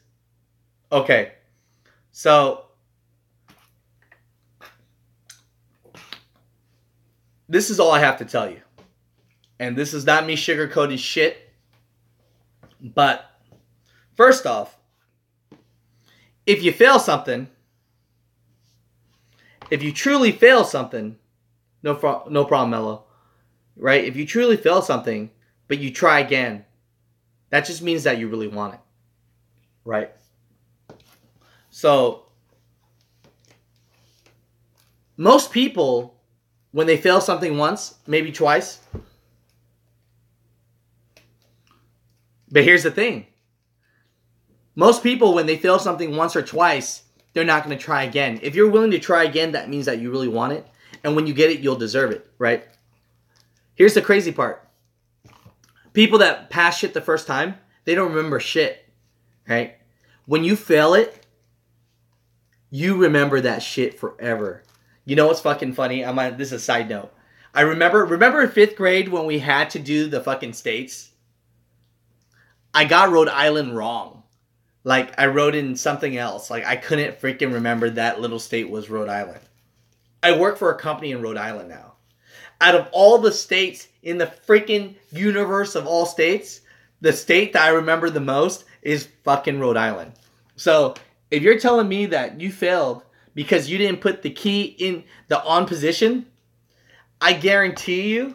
Okay. So this is all I have to tell you. And this is not me sugarcoating shit. But first off, if you fail something, if you truly fail something, no problem, Mello. Right? If you truly fail something, but you try again, that just means that you really want it. Right? So, most people, when they fail something once, maybe twice. But here's the thing. Most people, when they fail something once or twice, they're not going to try again. If you're willing to try again, that means that you really want it. And when you get it, you'll deserve it, right? Here's the crazy part. People that pass shit the first time, they don't remember shit, right? When you fail it, you remember that shit forever. You know what's fucking funny? This is a side note. I remember in 5th grade when we had to do the fucking states? I got Rhode Island wrong. Like, I wrote in something else. Like, I couldn't freaking remember that little state was Rhode Island. I work for a company in Rhode Island now. Out of all the states in the freaking universe of all states, the state that I remember the most is fucking Rhode Island. So, if you're telling me that you failed because you didn't put the key in the on position, I guarantee you,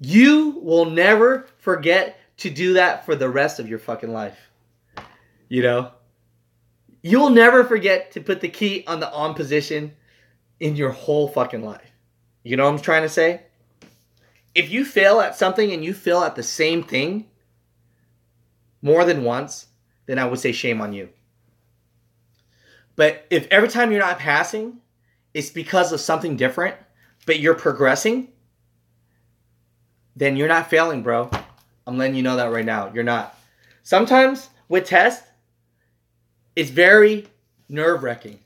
you will never forget to do that for the rest of your fucking life. You know? You'll never forget to put the key on the on position in your whole fucking life. You know what I'm trying to say? If you fail at something and you fail at the same thing more than once, then I would say shame on you. But if every time you're not passing, it's because of something different, but you're progressing, then you're not failing, bro. I'm letting you know that right now. You're not. Sometimes with tests, it's very nerve-wracking.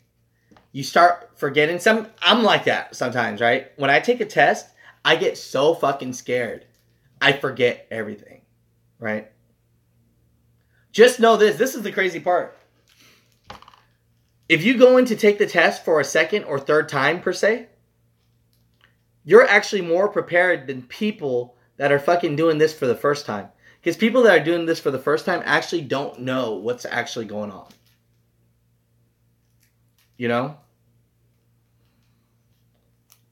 You start forgetting some. I'm like that sometimes, right? When I take a test, I get so fucking scared. I forget everything, right? Just know this. This is the crazy part. If you go in to take the test for a second or third time, per se, you're actually more prepared than people that are fucking doing this for the first time. Because people that are doing this for the first time actually don't know what's actually going on. You know?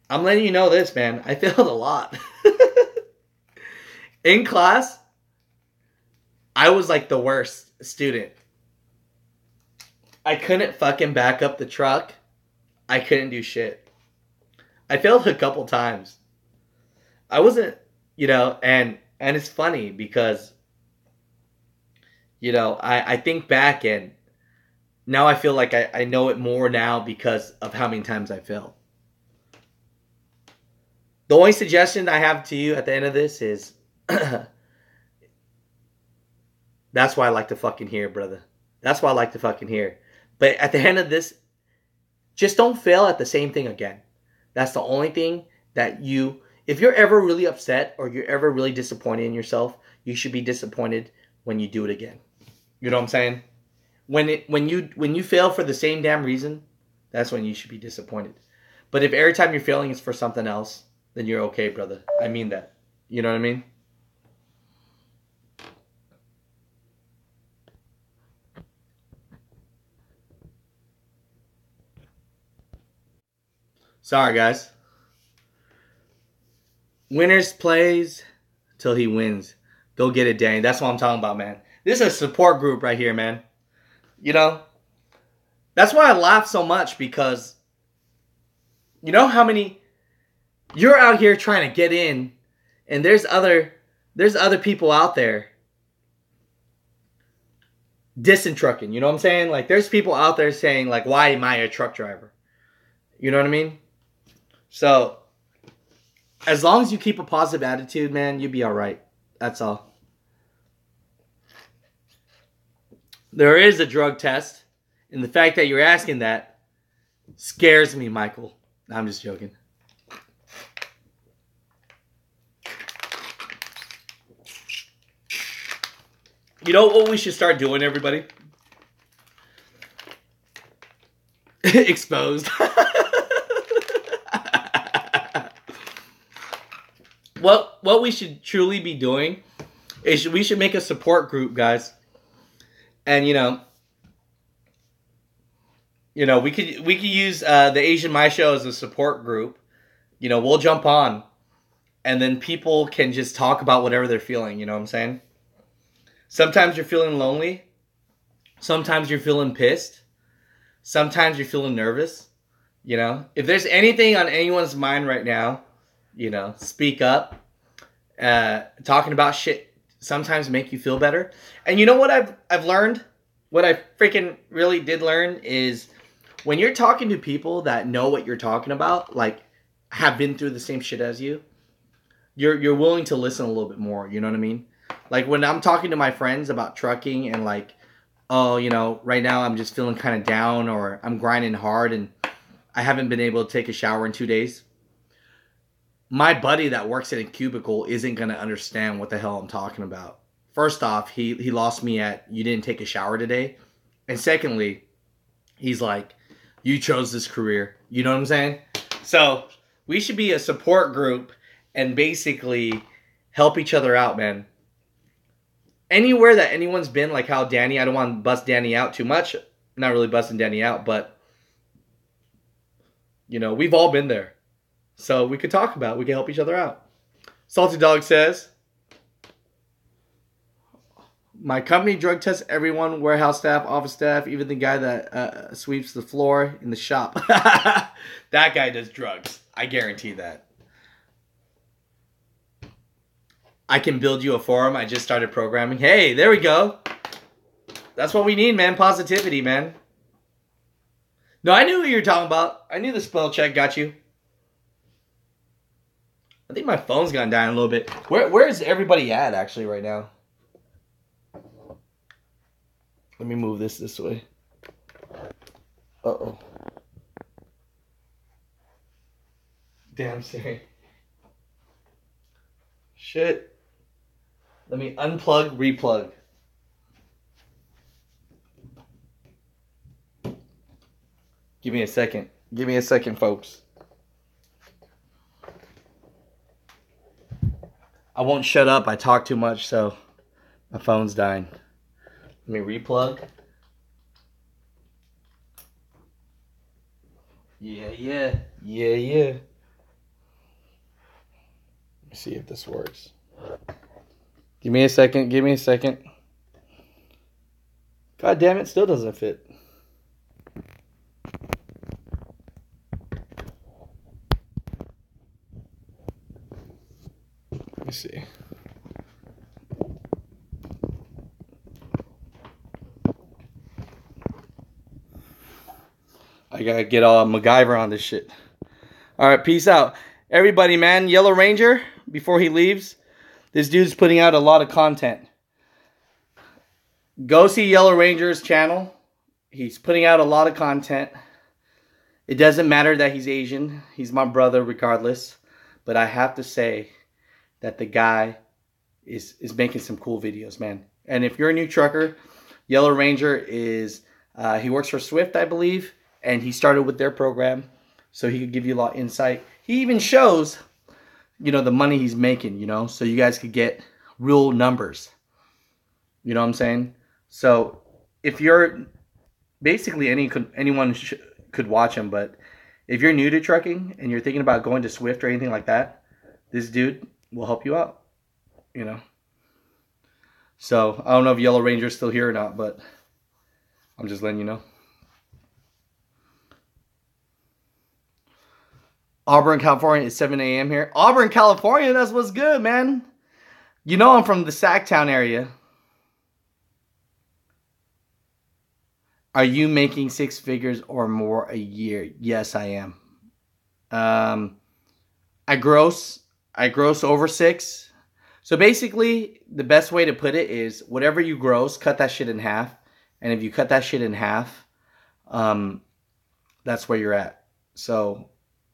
I'm letting you know this, man. I failed a lot. In class, I was like the worst student. I couldn't fucking back up the truck. I couldn't do shit. I failed a couple times. I wasn't, you know, and it's funny because, you know, I think back and now I feel like I know it more now because of how many times I failed. The only suggestion I have to you at the end of this is That's why I like to fucking hear, brother. That's why I like to fucking hear. But at the end of this, just don't fail at the same thing again. That's the only thing that if you're ever really upset or you're ever really disappointed in yourself, you should be disappointed when you do it again. You know what I'm saying? When you fail for the same damn reason, that's when you should be disappointed. But if every time you're failing is for something else, then you're okay, brother. I mean that. You know what I mean? Sorry, guys. Winners plays till he wins. Go get it, Danny. That's what I'm talking about, man. This is a support group right here, man. You know? That's why I laugh so much, because you know how many you're out here trying to get in, and there's other people out there dissing trucking. You know what I'm saying? Like, there's people out there saying, like, why am I a truck driver? You know what I mean? So, as long as you keep a positive attitude, man, you'll be all right. That's all. There is a drug test, and the fact that you're asking that scares me, Michael. I'm just joking. You know what we should start doing, everybody? Exposed. What we should truly be doing is we should make a support group, guys. And you know, we could use the Asian My Show as a support group. You know, we'll jump on, and then people can just talk about whatever they're feeling. You know what I'm saying? Sometimes you're feeling lonely. Sometimes you're feeling pissed. Sometimes you're feeling nervous. You know, if there's anything on anyone's mind right now, you know, speak up. Talking about shit sometimes make you feel better. And you know what I've learned? What I freaking really did learn is when you're talking to people that know what you're talking about, like have been through the same shit as you, you're willing to listen a little bit more. You know what I mean? Like when I'm talking to my friends about trucking and like, oh, you know, right now I'm just feeling kind of down, or I'm grinding hard and I haven't been able to take a shower in 2 days. My buddy that works in a cubicle isn't going to understand what the hell I'm talking about. First off, he lost me at, you didn't take a shower today. And secondly, he's like, you chose this career. You know what I'm saying? So we should be a support group and basically help each other out, man. Anywhere that anyone's been, like how Danny, I don't want to bust Danny out too much. I'm not really busting Danny out, but, you know, we've all been there. So we could talk about it. We can help each other out. Salty Dog says, my company drug tests everyone, warehouse staff, office staff, even the guy that sweeps the floor in the shop. That guy does drugs. I guarantee that. I can build you a forum. I just started programming. Hey, there we go. That's what we need, man. Positivity, man. No, I knew what you were talking about. I knew the spell check got you. I think my phone's gone down a little bit. Where is everybody at actually right now? Let me move this way. Uh-oh. Damn, Siri. Shit. Let me unplug, replug. Give me a second. Give me a second, folks. I won't shut up. I talk too much, so my phone's dying. Let me replug. Yeah. Let me see if this works. Give me a second. God damn it, still doesn't fit. Let me see. I gotta get all MacGyver on this shit. Alright, peace out. Everybody, man, Yellow Ranger, before he leaves, this dude's putting out a lot of content. Go see Yellow Ranger's channel. He's putting out a lot of content. It doesn't matter that he's Asian. He's my brother regardless. But I have to say that the guy is making some cool videos, man. And if you're a new trucker, Yellow Ranger is, he works for Swift, I believe. And he started with their program. So he could give you a lot of insight. He even shows, you know, the money he's making, you know. So you guys could get real numbers. You know what I'm saying? So if you're, basically anyone could watch him, but if you're new to trucking and you're thinking about going to Swift or anything like that, this dude will help you out, you know. So I don't know if Yellow Ranger's still here or not, but I'm just letting you know. Auburn, California, it's 7 a.m. here. Auburn, California, that's what's good, man. You know I'm from the Sacktown area. Are you making 6 figures or more a year? Yes, I am. I gross over 6. So basically, the best way to put it is whatever you gross, cut that shit in half. And if you cut that shit in half, that's where you're at. So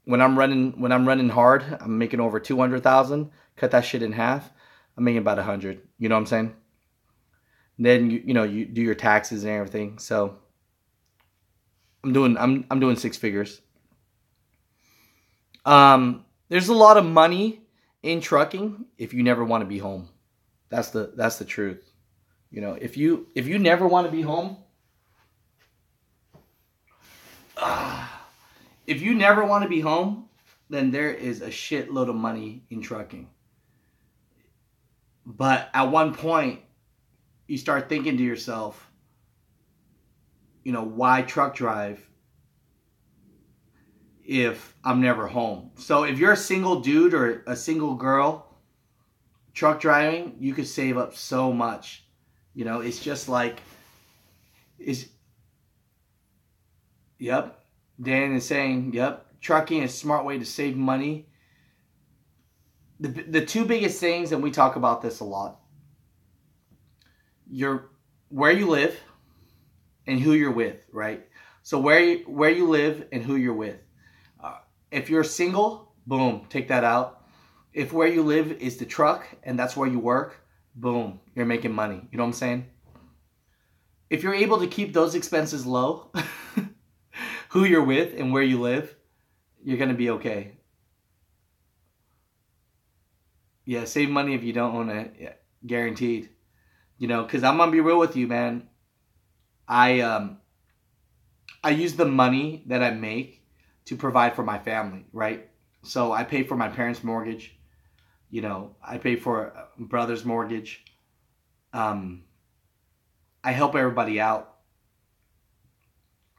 when I'm running hard, I'm making over 200,000. Cut that shit in half, I'm making about 100. You know what I'm saying? Then you do your taxes and everything. So I'm doing 6 figures. There's a lot of money in trucking if you never want to be home. That's the truth. You know, if you never want to be home, if you never want to be home, then there is a shitload of money in trucking. But at one point, you start thinking to yourself, you know, why truck drive if I'm never home? So if you're a single dude or a single girl truck driving, you could save up so much. You know, it's just like, yep, Dan is saying, yep, trucking is a smart way to save money. The 2 biggest things, and we talk about this a lot, where you live and who you're with, right? So where you live and who you're with. If you're single, boom, take that out. If where you live is the truck and that's where you work, boom, you're making money. You know what I'm saying? If you're able to keep those expenses low, who you're with and where you live, you're going to be okay. Yeah, save money if you don't own it. Yeah, guaranteed. You know, because I'm going to be real with you, man. I use the money that I make to provide for my family, right? So I pay for my parents' mortgage. You know, I pay for a brother's mortgage. I help everybody out.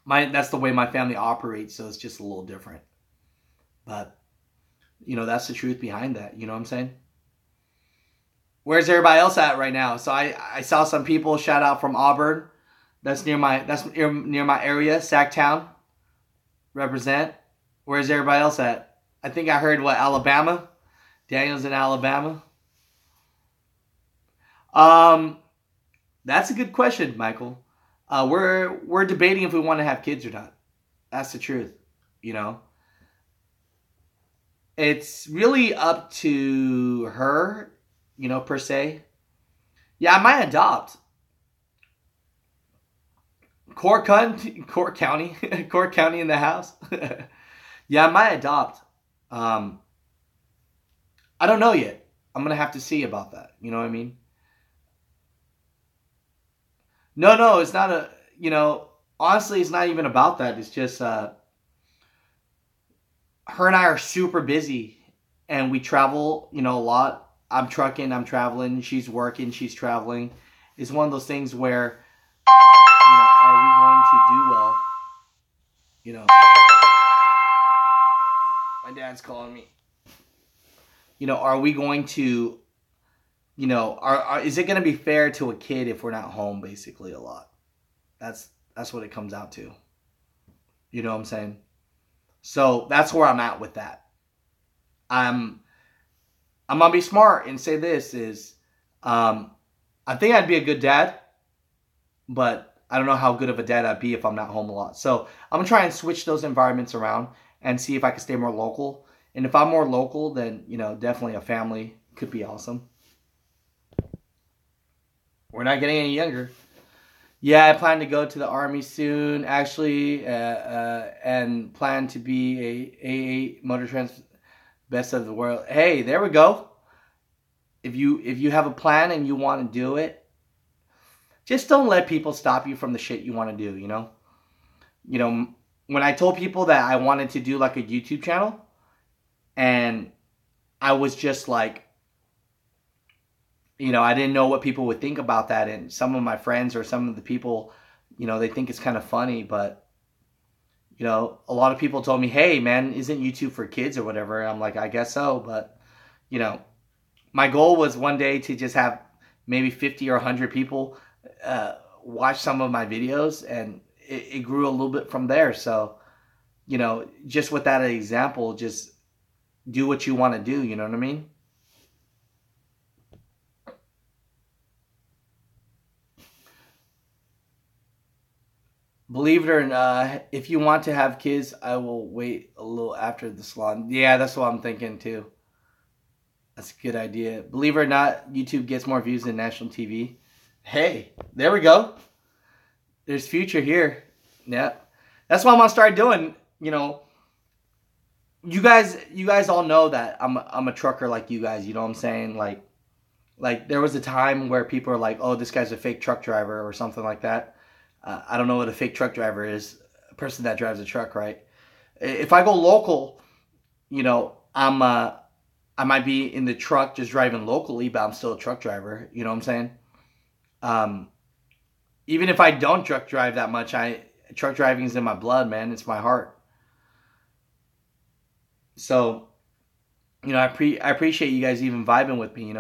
That's the way my family operates, so it's just a little different. But, you know, that's the truth behind that. You know what I'm saying? Where's everybody else at right now? So I saw some people, shout out from Auburn. That's near my area, Sacktown. Represent. Where's everybody else at? I think I heard Alabama. Daniel's in Alabama. That's a good question, Michael. We're debating if we want to have kids or not. That's the truth, you know. It's really up to her, you know, per se. Yeah, I might adopt. Cork County, Cork County in the house. Yeah, I might adopt. I don't know yet. I'm gonna have to see about that. You know what I mean? No, it's not a. You know, honestly, it's not even about that. It's just her and I are super busy, and we travel. You know, a lot. I'm trucking. I'm traveling. She's working. She's traveling. It's one of those things where, you know, are we going to do well? You know, my dad's calling me. You know, are we going to, you know, is it going to be fair to a kid if we're not home basically a lot? That's what it comes out to. You know what I'm saying? So that's where I'm at with that. I'm going to be smart and say this is, I think I'd be a good dad. but I don't know how good of a dad I'd be if I'm not home a lot. So I'm gonna try and switch those environments around and see if I can stay more local. And if I'm more local, then definitely a family could be awesome. We're not getting any younger. Yeah, I plan to go to the army soon, actually, and plan to be a motor trans best of the world. Hey, there we go. If you have a plan and you want to do it, just don't let people stop you from the shit you want to do. When I told people that I wanted to do like a YouTube channel, and I was just like, I didn't know what people would think about that. And some of my friends or some of the people, they think it's kind of funny. But, a lot of people told me, hey, man, isn't YouTube for kids or whatever? And I'm like, I guess so. But, my goal was one day to just have maybe 50 or 100 people watch some of my videos. And it grew a little bit from there. So, just with that example, just do what you want to do. You know what I mean? Believe it or not, if you want to have kids, I will wait a little after the salon. Yeah, that's what I'm thinking too. That's a good idea. Believe it or not, YouTube gets more views than national TV. Hey, there we go. There's future here. Yeah. That's what I'm gonna start doing. You guys all know that I'm a trucker like you guys, you know what I'm saying? Like there was a time where people are like, oh, this guy's a fake truck driver or something like that. I don't know what a fake truck driver is. A person that drives a truck, right? If I go local, I might be in the truck just driving locally, but I'm still a truck driver. You know what I'm saying? Even if I don't truck drive that much, truck driving is in my blood, man. It's my heart. So, I appreciate you guys even vibing with me,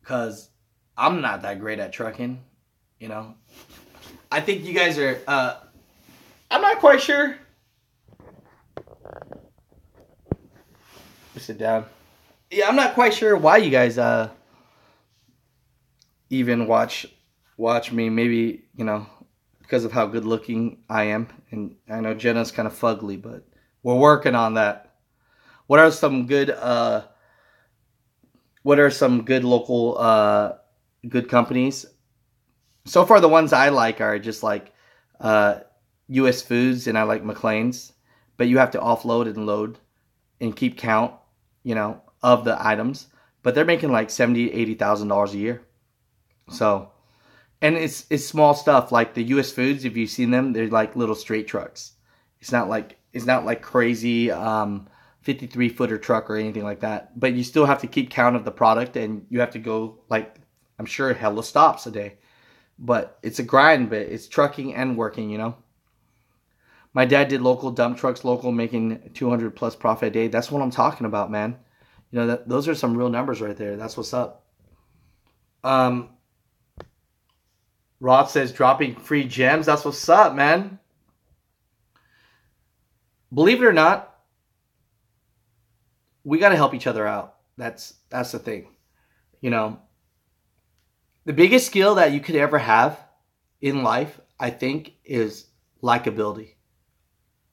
because I'm not that great at trucking. I think you guys are, I'm not quite sure. Sit down. Yeah, I'm not quite sure why you guys, even watch me. Maybe, because of how good looking I am. And I know Jenna's kind of fugly, but we're working on that. What are some good local, good companies? So far, the ones I like are just like U.S. Foods, and I like McLean's. But you have to offload and load and keep count, of the items. But they're making like $70,000-$80,000 a year. So, and it's small stuff like the U.S. Foods. If you've seen them, they're like little straight trucks. It's not like crazy 53-footer truck or anything like that. But you still have to keep count of the product, and you have to go like, I'm sure, hella stops a day. But it's a grind, but it's trucking and working, My dad did local dump trucks, making 200 plus profit a day. That's what I'm talking about, man. Those are some real numbers right there. That's what's up. Rod says dropping free gems. That's what's up, man. Believe it or not, we got to help each other out. That's the thing. The biggest skill that you could ever have in life, I think, is likability.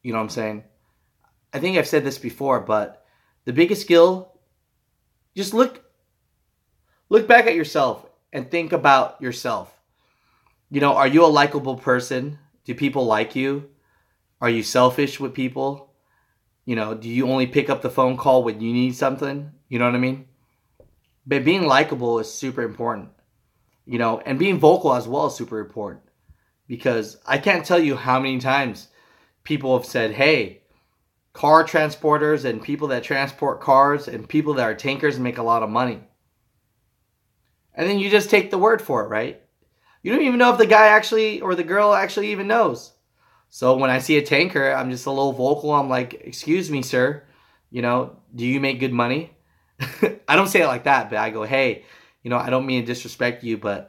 You know what I'm saying? I think I've said this before, but the biggest skill, just look back at yourself and think about yourself. Are you a likable person? Do people like you? Are you selfish with people? Do you only pick up the phone call when you need something? You know what I mean? But being likable is super important. And being vocal as well is super important. Because I can't tell you how many times people have said, hey, car transporters and people that transport cars and people that are tankers make a lot of money. And then you just take the word for it, right? You don't even know if the guy actually or the girl actually even knows. So when I see a tanker, I'm just a little vocal. I'm like, excuse me, sir. Do you make good money? I don't say it like that, but I go, hey, I don't mean to disrespect you, but,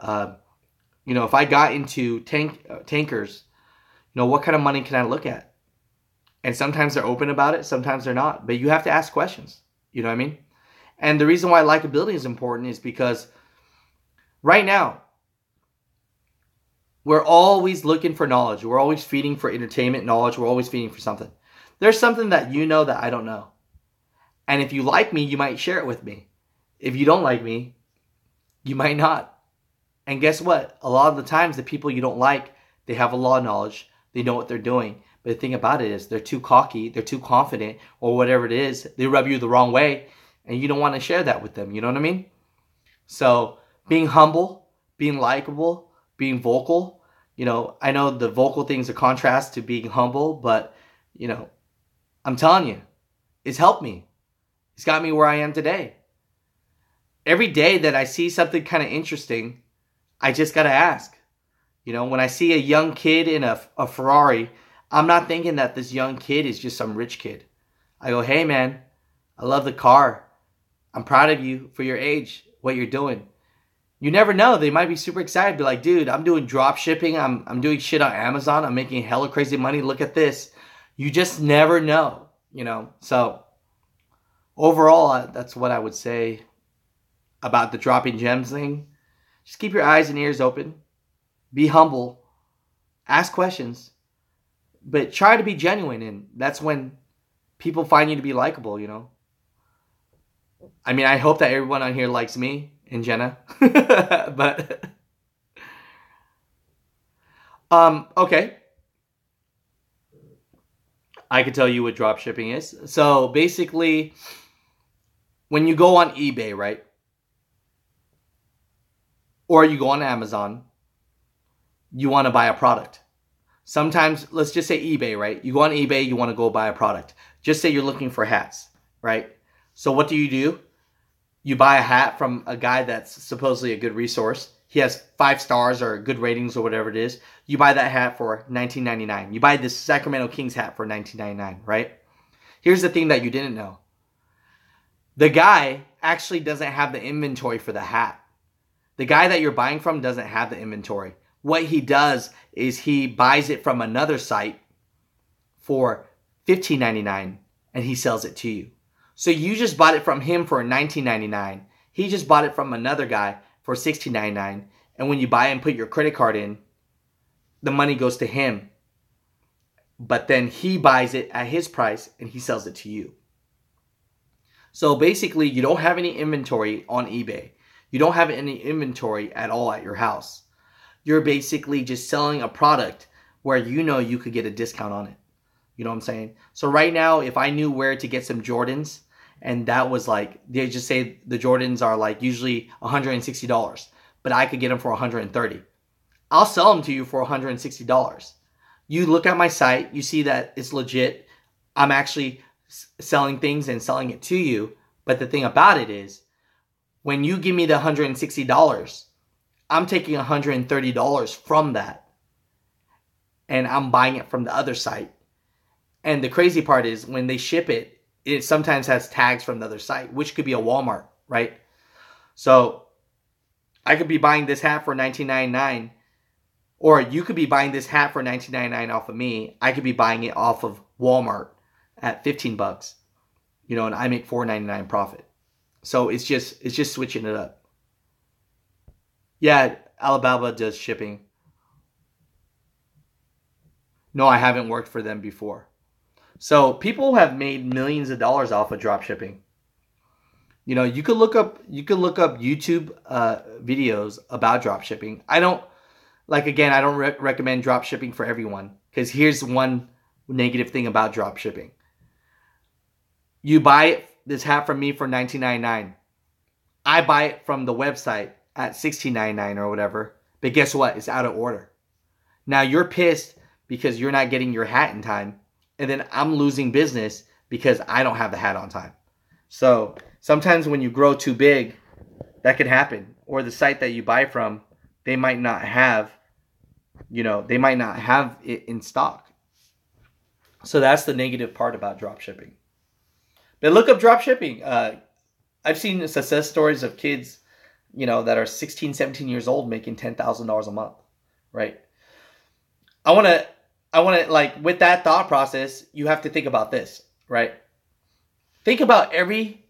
if I got into tankers, what kind of money can I look at? And sometimes they're open about it. Sometimes they're not. But you have to ask questions. You know what I mean? And the reason why likability is important is because right now, We're always looking for knowledge. We're always feeding for entertainment knowledge. We're always feeding for something. There's something that you know that I don't know. And if you like me, you might share it with me. If you don't like me, you might not. And guess what? A lot of the times, the people you don't like, they have a lot of knowledge. They know what they're doing. But the thing about it is they're too cocky, they're too confident, or whatever it is. They rub you the wrong way, and you don't want to share that with them. You know what I mean? So being humble, being likable, being vocal. I know the vocal thing's a contrast to being humble, but, I'm telling you, it's helped me. It's got me where I am today. Every day that I see something kind of interesting, I just got to ask. When I see a young kid in a Ferrari, I'm not thinking that this young kid is just some rich kid. I go, hey man, I love the car. I'm proud of you for your age, what you're doing. You never know. They might be super excited. Be like, dude, I'm doing drop shipping. I'm doing shit on Amazon. I'm making hella crazy money. Look at this. You just never know, So overall, that's what I would say about the dropping gems thing. Just keep your eyes and ears open. Be humble. Ask questions. But try to be genuine. And that's when people find you to be likable, I mean, I hope that everyone on here likes me and Jenna. But, okay. I can tell you what drop shipping is. So basically, when you go on eBay, right? Or you go on Amazon, you want to buy a product. Sometimes, let's just say eBay, right? You go on eBay, you want to go buy a product. Just say you're looking for hats, right? So what do? You buy a hat from a guy that's supposedly a good resource. He has 5 stars or good ratings or whatever it is. You buy that hat for $19.99. You buy this Sacramento Kings hat for $19.99, right? Here's the thing that you didn't know. The guy actually doesn't have the inventory for the hat. The guy that you're buying from doesn't have the inventory. What he does is he buys it from another site for $15.99 and he sells it to you. So you just bought it from him for $19.99. He just bought it from another guy for $16.99. And when you buy and put your credit card in, the money goes to him. But then he buys it at his price and he sells it to you. So basically, you don't have any inventory on eBay. You don't have any inventory at all at your house. You're basically just selling a product where you could get a discount on it. You know what I'm saying? So right now, if I knew where to get some Jordans, and that was like, they just say the Jordans are like usually $160, but I could get them for $130. I'll sell them to you for $160. You look at my site, you see that it's legit. I'm actually selling things and selling it to you. But the thing about it is, when you give me the $160, I'm taking $130 from that. And I'm buying it from the other site. And the crazy part is when they ship it, it sometimes has tags from the other site, which could be a Walmart, right? So I could be buying this hat for $19.99, or you could be buying this hat for $19.99 off of me. I could be buying it off of Walmart at $15, and I make $4.99 profit. So it's just switching it up. Yeah, Alibaba does shipping. No, I haven't worked for them before. So people have made millions of dollars off of drop shipping. You could look up YouTube videos about drop shipping. I don't recommend drop shipping for everyone, because here's one negative thing about drop shipping. You buy this hat from me for $19.99. I buy it from the website at $16.99 or whatever. But guess what? It's out of order. Now you're pissed because you're not getting your hat in time. And then I'm losing business because I don't have the hat on time. So sometimes when you grow too big, that can happen. Or the site that you buy from, they might not have it in stock. So that's the negative part about drop shipping. But look up drop shipping. I've seen success stories of kids, that are 16, 17 years old making $10,000 a month, right? I want to, with that thought process, you have to think about this, right? Think about every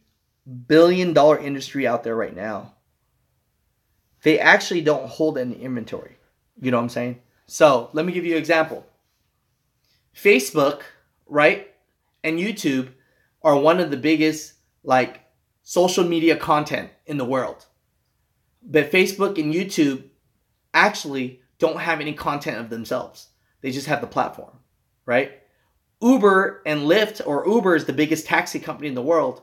billion-dollar industry out there right now. They actually don't hold any inventory. You know what I'm saying? So let me give you an example. Facebook, right, and YouTube are one of the biggest like social media content in the world. But Facebook and YouTube actually don't have any content of themselves. They just have the platform, right? Uber and Lyft, or Uber is the biggest taxi company in the world,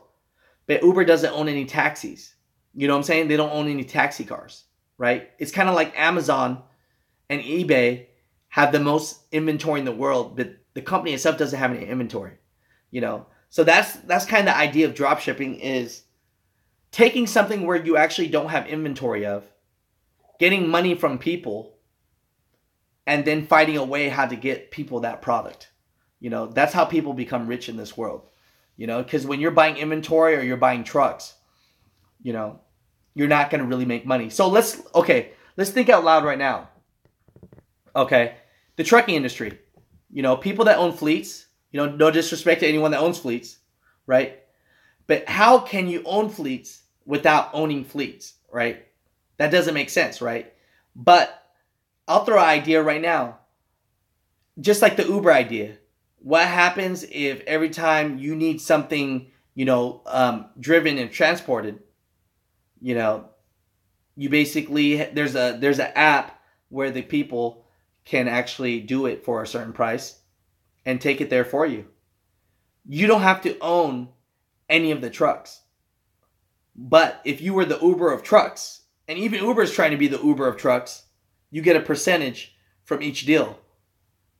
but Uber doesn't own any taxis. You know what I'm saying? They don't own any taxi cars, right? It's kind of like Amazon and eBay have the most inventory in the world, but the company itself doesn't have any inventory, you know? So that's kind of the idea of drop shipping, is taking something where you actually don't have inventory of, getting money from people, and then finding a way how to get people that product. You know, that's how people become rich in this world. You know, because when you're buying inventory or you're buying trucks, you know, you're not going to really make money. So let's think out loud right now. Okay, the trucking industry, you know, people that own fleets, you know, no disrespect to anyone that owns fleets, right? But how can you own fleets without owning fleets, right? That doesn't make sense, right? But I'll throw an idea right now. Just like the Uber idea. What happens if every time you need something, you know, driven and transported, you know, you basically, there's an app where the people can actually do it for a certain price and take it there for you. You don't have to own any of the trucks. But if you were the Uber of trucks, and even Uber is trying to be the Uber of trucks, you get a percentage from each deal.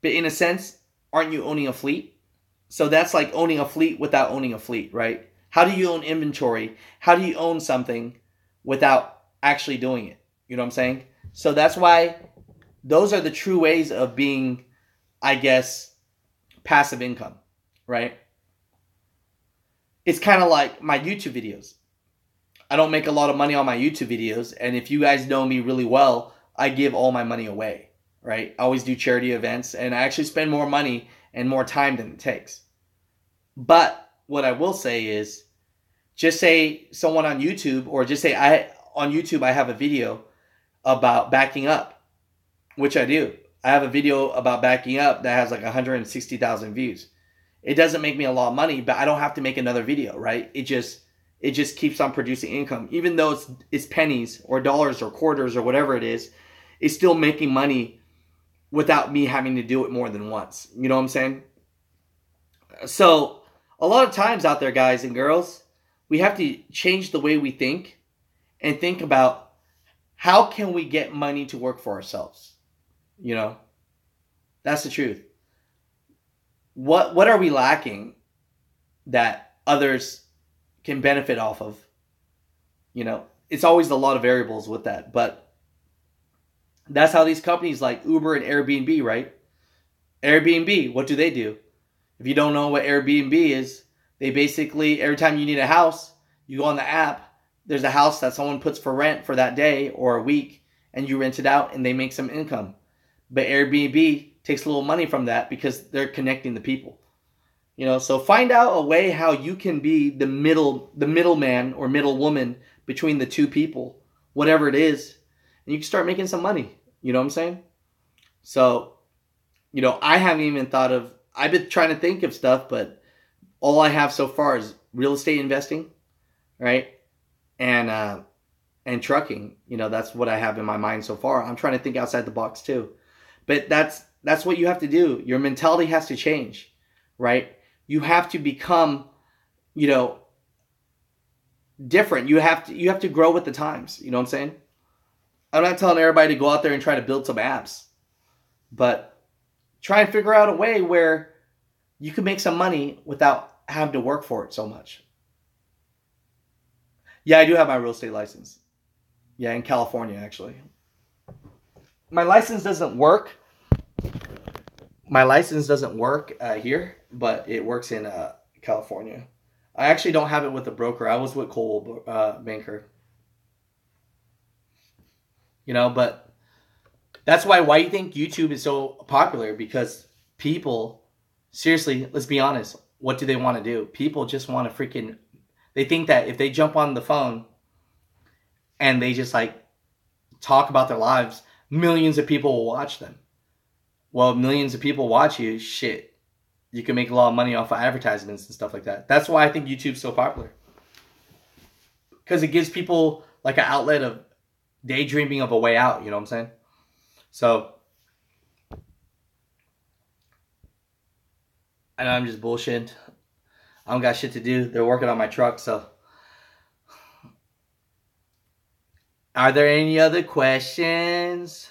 But in a sense, aren't you owning a fleet? So that's like owning a fleet without owning a fleet, right? How do you own inventory? How do you own something without actually doing it? You know what I'm saying? So that's why those are the true ways of being, I guess, passive income, right? It's kind of like my YouTube videos. I don't make a lot of money on my YouTube videos. And if you guys know me really well, I give all my money away, right? I always do charity events, and I actually spend more money and more time than it takes. But what I will say is, just say someone on YouTube, or just say on YouTube I have a video about backing up, which I do. I have a video about backing up that has like 160,000 views. It doesn't make me a lot of money, but I don't have to make another video, right? It just keeps on producing income. Even though it's pennies or dollars or quarters or whatever it is, it's still making money without me having to do it more than once. You know what I'm saying? So a lot of times out there, guys and girls, we have to change the way we think and think about how can we get money to work for ourselves. You know, that's the truth. What are we lacking that others can benefit off of? You know, it's always a lot of variables with that, but that's how these companies like Uber and Airbnb, right? Airbnb, what do? If you don't know what Airbnb is, they basically, every time you need a house, you go on the app, there's a house that someone puts for rent for that day or a week, and you rent it out and they make some income. But Airbnb takes a little money from that because they're connecting the people. You know, so find out a way how you can be the middleman or middlewoman between the two people, whatever it is, and you can start making some money. You know what I'm saying? So, you know, I've been trying to think of stuff, but all I have so far is real estate investing, right? And trucking. You know, that's what I have in my mind so far. I'm trying to think outside the box too. But that's what you have to do. Your mentality has to change, right? You have to become, you know, different. You have to grow with the times. You know what I'm saying? I'm not telling everybody to go out there and try to build some apps, but try and figure out a way where you can make some money without having to work for it so much. Yeah, I do have my real estate license. Yeah, in California, actually. My license doesn't work. Here, but it works in California. I actually don't have it with a broker. I was with Coldwell Banker. You know, but that's why do you think YouTube is so popular? Because people, seriously, let's be honest, what do they want to do? People just want to they think that if they jump on the phone and they just like talk about their lives, millions of people will watch them. Well, millions of people watch you, shit. You can make a lot of money off of advertisements and stuff like that. That's why I think YouTube's so popular. Because it gives people like an outlet of daydreaming of a way out, you know what I'm saying? So, I know I'm just bullshitting. I don't got shit to do. They're working on my truck, so. Are there any other questions?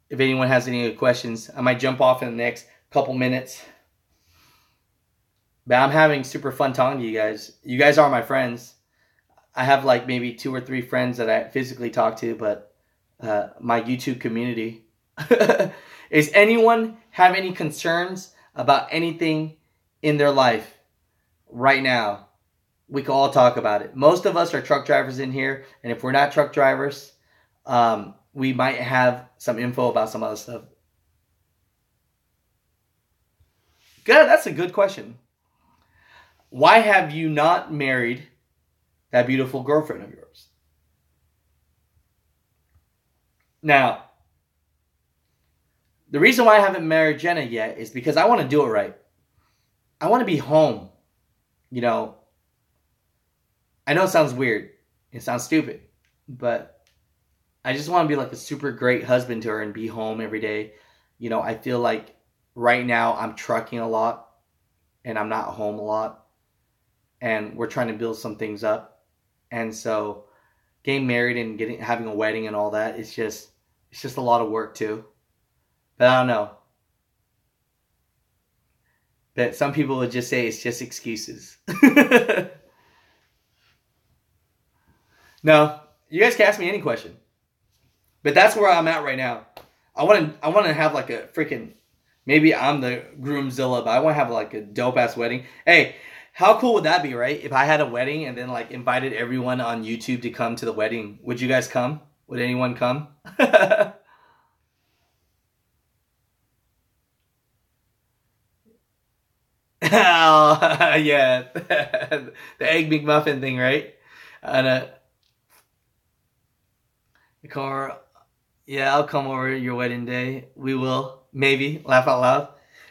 If anyone has any other questions, I might jump off in the next couple minutes. But I'm having super fun talking to you guys. You guys are my friends. I have like maybe 2 or 3 friends that I physically talk to, but my YouTube community. Is anyone have any concerns about anything in their life right now? We can all talk about it. Most of us are truck drivers in here, and if we're not truck drivers, we might have some info about some other stuff. Good, that's a good question. Why have you not married that beautiful girlfriend of yours? Now, the reason why I haven't married Jenna yet is because I want to do it right. I want to be home. You know, I know it sounds weird. It sounds stupid. But I just want to be like a super great husband to her and be home every day. You know, I feel like right now I'm trucking a lot and I'm not home a lot. And we're trying to build some things up. And so getting married and having a wedding and all that, it's just a lot of work too. But I don't know. But some people would just say it's just excuses. No, you guys can ask me any question. But that's where I'm at right now. I want to have like a freaking, maybe I'm the groomzilla, but I want to have like a dope ass wedding. Hey, how cool would that be, right? If I had a wedding and then like invited everyone on YouTube to come to the wedding, would you guys come? Would anyone come? Oh, yeah, the egg McMuffin thing, right? And the car. Yeah, I'll come over your wedding day. We will. Maybe. Laugh out loud.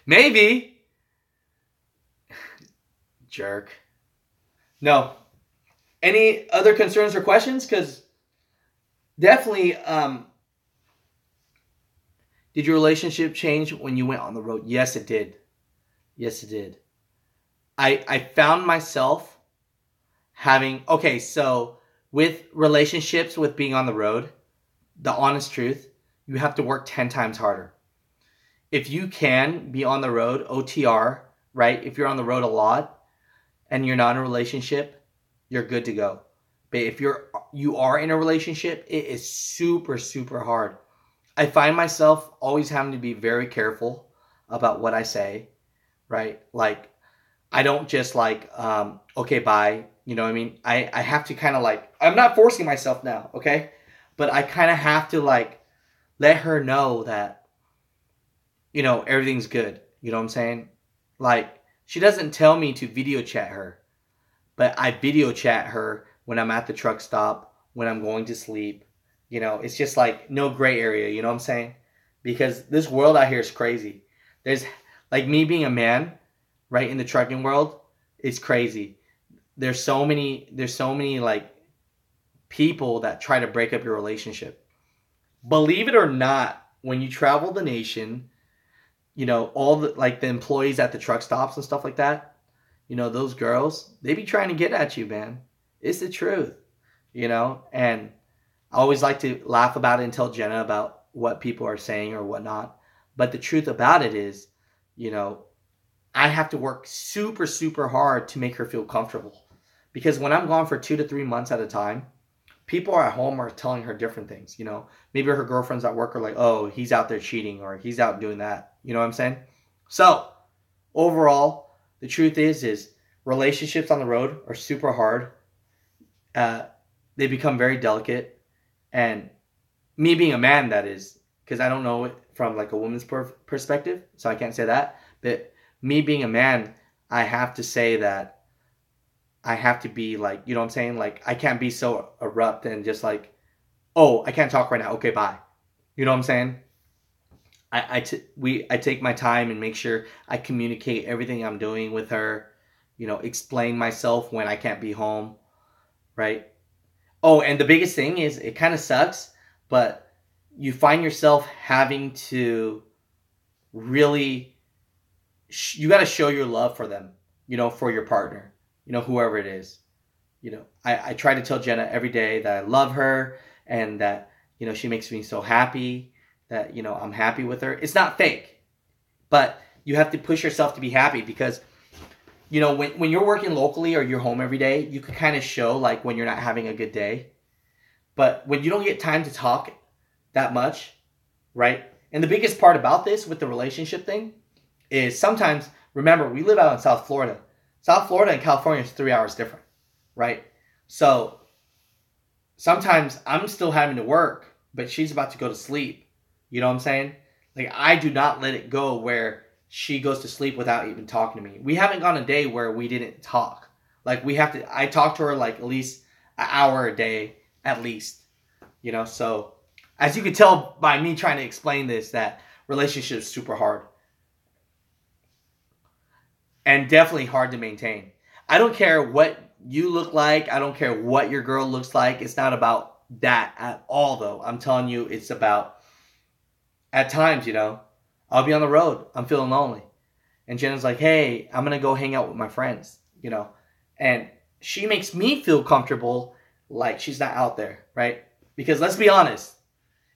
Maybe. Jerk. No. Any other concerns or questions? Because definitely, did your relationship change when you went on the road? Yes, it did. Yes, it did. I found myself having, okay, so with relationships, with being on the road, the honest truth, you have to work 10 times harder. If you can be on the road, OTR, right? If you're on the road a lot and you're not in a relationship, you're good to go. But if you are in a relationship, it is super, super hard. I find myself always having to be very careful about what I say, right? Like, I don't just like, okay, bye. You know what I mean? I have to kind of like, I'm not forcing myself now, okay? But I kind of have to like let her know that, you know, everything's good. You know what I'm saying? Like, she doesn't tell me to video chat her, but I video chat her when I'm at the truck stop, when I'm going to sleep. You know, it's just like no gray area. You know what I'm saying? Because this world out here is crazy. There's like me being a man, right, in the trucking world, it's crazy. There's so many like people that try to break up your relationship. Believe it or not, when you travel the nation, you know, all the like the employees at the truck stops and stuff like that, you know, those girls, they be trying to get at you, man. It's the truth, you know? And I always like to laugh about it and tell Jenna about what people are saying or whatnot. But the truth about it is, you know, I have to work super, super hard to make her feel comfortable. Because when I'm gone for 2 to 3 months at a time, people at home are telling her different things, you know. Maybe her girlfriends at work are like, oh, he's out there cheating or he's out doing that. You know what I'm saying? So, overall, the truth is relationships on the road are super hard. They become very delicate. And me being a man, that is, because I don't know it from like a woman's perspective, so I can't say that. But me being a man, I have to say that I have to be like, you know what I'm saying? Like, I can't be so abrupt and just like, oh, I can't talk right now. Okay, bye. You know what I'm saying? I take my time and make sure I communicate everything I'm doing with her. Explain myself when I can't be home, right? Oh, and the biggest thing is it kind of sucks, but you find yourself having to really you got to show your love for them, for your partner, whoever it is. I try to tell Jenna every day that I love her and that, she makes me so happy that, I'm happy with her. It's not fake, but you have to push yourself to be happy because, when you're working locally or you're home every day, you can kind of show like when you're not having a good day. But when you don't get time to talk that much, right? And the biggest part about this with the relationship thing is sometimes, remember, we live out in South Florida. South Florida and California is 3 hours different, right? So sometimes I'm still having to work, but she's about to go to sleep. You know what I'm saying? Like, I do not let it go where she goes to sleep without even talking to me. We haven't gone a day where we didn't talk. Like, I talk to her like at least an hour a day, at least. So as you can tell by me trying to explain this, that relationship is super hard. And definitely hard to maintain. I don't care what you look like. I don't care what your girl looks like. It's not about that at all, though. I'm telling you, it's about, at times, I'll be on the road. I'm feeling lonely. And Jenna's like, hey, I'm going to go hang out with my friends, And she makes me feel comfortable like she's not out there, right? Because let's be honest,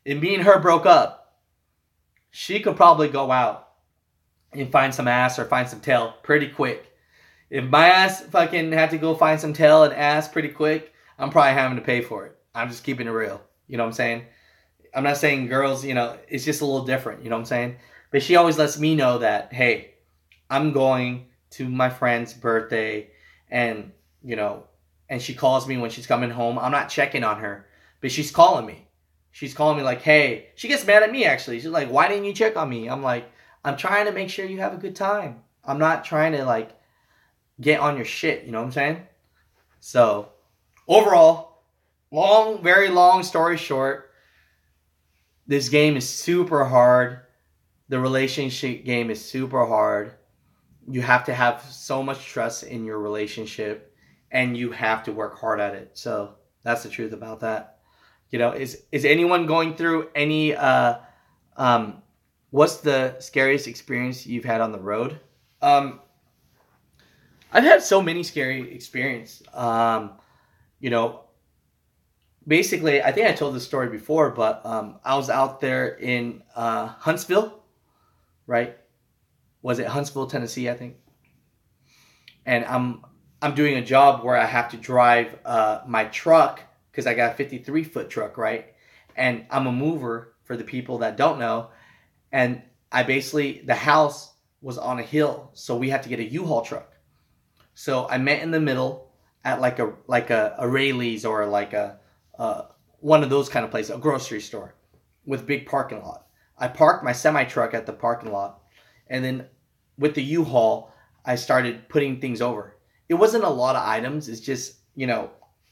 if me and her broke up, she could probably go out and find some ass or find some tail pretty quick. If my ass fucking had to go find some tail and ass pretty quick, I'm probably having to pay for it. I'm just keeping it real. You know what I'm saying? I'm not saying girls, it's just a little different. You know what I'm saying? But she always lets me know that, hey, I'm going to my friend's birthday and, and she calls me when she's coming home. I'm not checking on her, but she's calling me. She's calling me like, hey, she gets mad at me actually. She's like, why didn't you check on me? I'm like, I'm trying to make sure you have a good time. I'm not trying to like get on your shit. You know what I'm saying? So overall, very long story short, this game is super hard. The relationship game is super hard. You have to have so much trust in your relationship and you have to work hard at it. So that's the truth about that. Is anyone going through any, what's the scariest experience you've had on the road? I've had so many scary experiences. Basically, I think I told this story before, but I was out there in Huntsville, right? Was it Huntsville, Tennessee, I think? And I'm doing a job where I have to drive my truck because I got a 53-foot truck, right? And I'm a mover for the people that don't know. And the house was on a hill, so we had to get a U-Haul truck. So I met in the middle at like a Rayleigh's or like a one of those kind of places, a grocery store with big parking lot. I parked my semi-truck at the parking lot, and then with the U-Haul, I started putting things over. It wasn't a lot of items. It's just,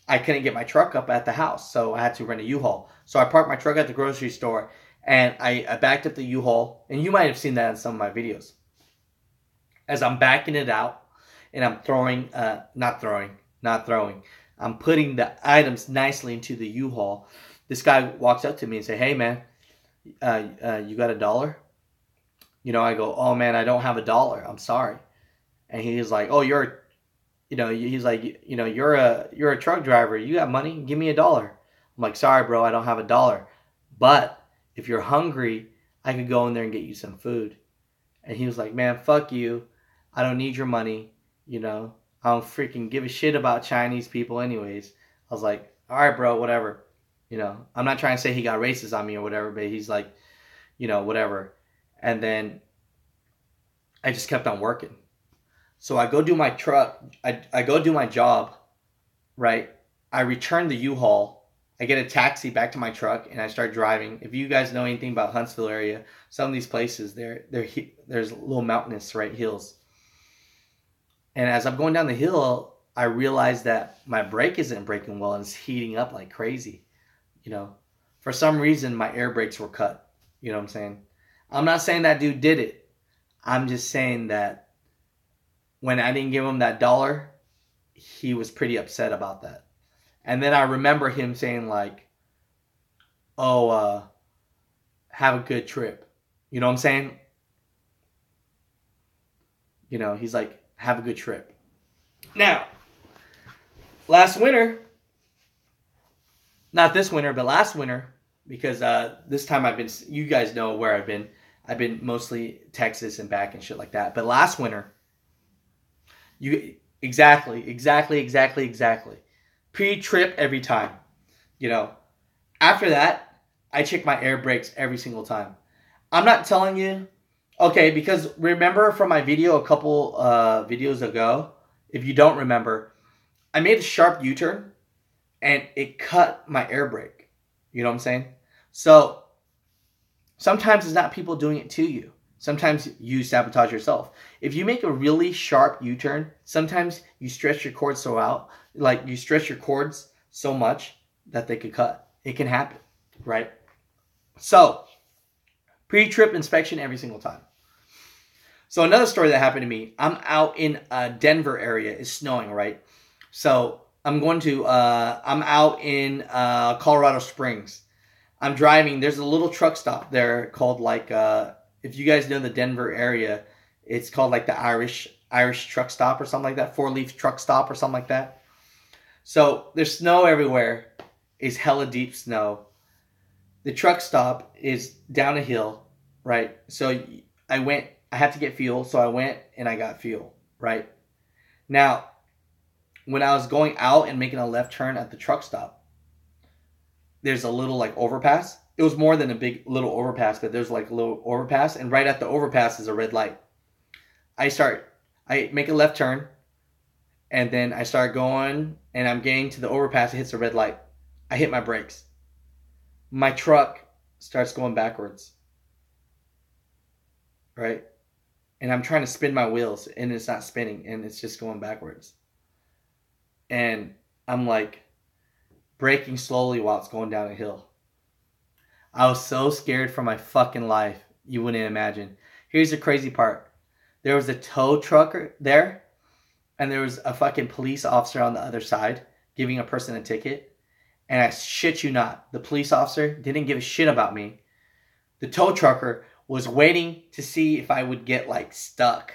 I couldn't get my truck up at the house, so I had to rent a U-Haul. So I parked my truck at the grocery store, and I backed up the U-Haul, and you might have seen that in some of my videos. As I'm backing it out, and I'm I'm putting the items nicely into the U-Haul. This guy walks up to me and says, hey, man, you got $1? I go, oh, man, I don't have $1. I'm sorry. And he's like, oh, you're a truck driver. You got money? Give me $1. I'm like, sorry, bro, I don't have $1. But if you're hungry, I could go in there and get you some food. And he was like, man, fuck you. I don't need your money. I don't freaking give a shit about Chinese people anyways. I was like, all right, bro, whatever. I'm not trying to say he got racist on me or whatever, but he's like, whatever. And then I just kept on working. So I go do my truck. I go do my job, right? I return the U-Haul. I get a taxi back to my truck, and I start driving. If you guys know anything about Huntsville area, some of these places, there's little mountainous, right, hills. And as I'm going down the hill, I realize that my brake isn't braking well, and it's heating up like crazy, For some reason, my air brakes were cut. You know what I'm saying? I'm not saying that dude did it. I'm just saying that when I didn't give him that dollar, he was pretty upset about that. And then I remember him saying like, oh, have a good trip. You know what I'm saying? You know, he's like, have a good trip. Now, last winter, not this winter, but last winter, because this time I've been, you guys know where I've been. I've been mostly Texas and back and shit like that. But last winter, exactly. Pre-trip every time. You know, after that, I check my air brakes every single time. I'm not telling you, okay, because remember from my video a couple videos ago, if you don't remember, I made a sharp U-turn and it cut my air brake. You know what I'm saying? So sometimes it's not people doing it to you. Sometimes you sabotage yourself. If you make a really sharp U-turn, sometimes you stretch your cords so out, like you stretch your cords so much that they could cut. It can happen, right? So, pre-trip inspection every single time. So another story that happened to me, I'm out in Denver area. It's snowing, right? So I'm out in Colorado Springs. I'm driving. There's a little truck stop there called like, if you guys know the Denver area, it's called like the Irish truck stop or something like that. 4-leaf truck stop or something like that. So there's snow everywhere. It's hella deep snow. The truck stop is down a hill, right? So I had to get fuel. So I went and I got fuel, right? Now, when I was going out and making a left turn at the truck stop, there's a little like overpass. It was more than a big little overpass, but there's like a little overpass. And right at the overpass is a red light. I make a left turn. And then I start going and I'm getting to the overpass. It hits a red light. I hit my brakes. My truck starts going backwards. Right? And I'm trying to spin my wheels and it's not spinning and it's just going backwards. And I'm like braking slowly while it's going down a hill. I was so scared for my fucking life. You wouldn't imagine. Here's the crazy part. There was a tow trucker there and there was a fucking police officer on the other side giving a person a ticket. And I shit you not, the police officer didn't give a shit about me. The tow trucker was waiting to see if I would get like stuck.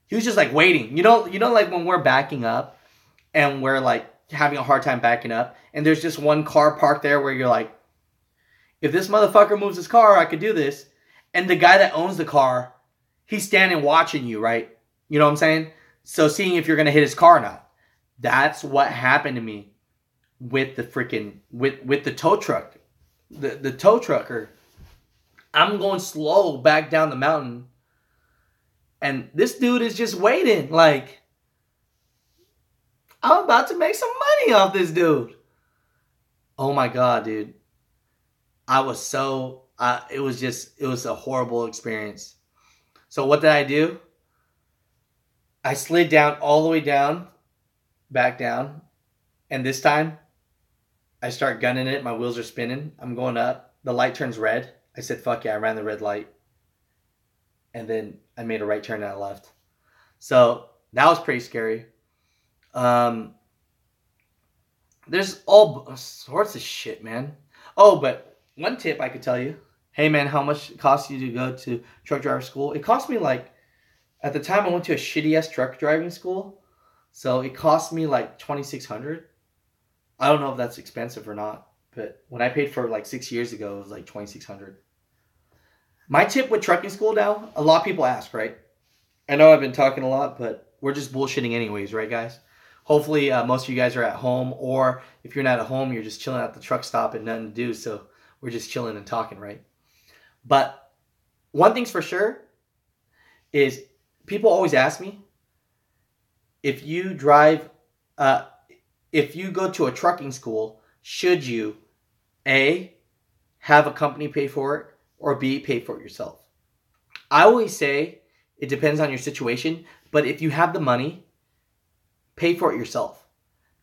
He was just like waiting. You know, like when we're backing up and we're like having a hard time backing up and there's just one car parked there where you're like, if this motherfucker moves his car, I could do this. And the guy that owns the car, he's standing watching you, right? You know what I'm saying? So seeing if you're going to hit his car or not. That's what happened to me with the freaking, with the tow truck. The tow trucker. I'm going slow back down the mountain. And this dude is just waiting. Like, I'm about to make some money off this dude. Oh my God, dude. I was so, it was a horrible experience. So what did I do? I slid down all the way down, back down. And this time, I start gunning it. My wheels are spinning. I'm going up. The light turns red. I said, fuck yeah, I ran the red light. And then I made a right turn and I left. So that was pretty scary. There's all sorts of shit, man. Oh, but one tip I could tell you. Hey, man, how much it costs you to go to truck driver school? It cost me like, at the time I went to a shitty-ass truck driving school. So it cost me like $2,600. I don't know if that's expensive or not. But when I paid for like 6 years ago, it was like $2,600. My tip with trucking school now, a lot of people ask, right? I know I've been talking a lot, but we're just bullshitting anyways, right, guys? Hopefully, most of you guys are at home, or if you're not at home, you're just chilling at the truck stop and nothing to do, so we're just chilling and talking, right? But one thing's for sure is people always ask me, if you drive, if you go to a trucking school, should you, A, have a company pay for it, or B, pay for it yourself? I always say it depends on your situation, but if you have the money, pay for it yourself.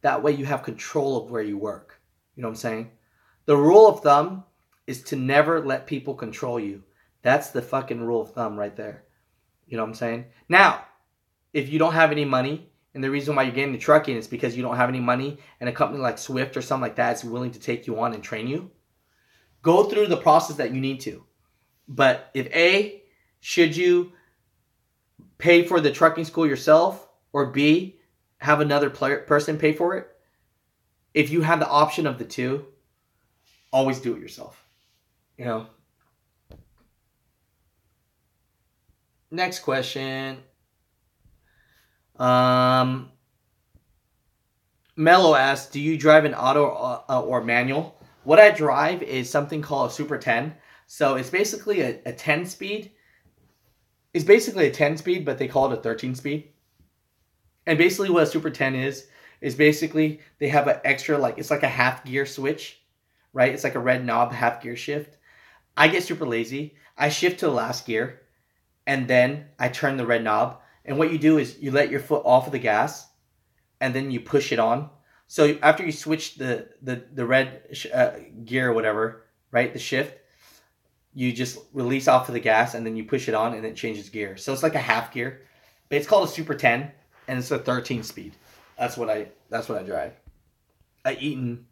That way you have control of where you work. You know what I'm saying? The rule of thumb is to never let people control you. That's the fucking rule of thumb right there. You know what I'm saying? Now, if you don't have any money, and the reason why you're getting the trucking is because you don't have any money, and a company like Swift or something like that is willing to take you on and train you, go through the process that you need to. But if should you pay for the trucking school yourself, or B, have another person pay for it? If you have the option of the two, always do it yourself. You know. Next question. Mello asks, do you drive an auto or manual? What I drive is something called a Super 10. So it's basically a 10 speed. It's basically a 10 speed, but they call it a 13 speed. And basically what a Super 10 is basically they have an extra, like, it's like a half gear switch, right? It's like a red knob half gear shift. I get super lazy. I shift to the last gear, and then I turn the red knob. And what you do is you let your foot off of the gas, and then you push it on. So after you switch the red gear or whatever, right, the shift, you just release off of the gas, and then you push it on, and it changes gear. So it's like a half gear. But it's called a Super 10, and it's a 13 speed. That's what I drive. Eaton.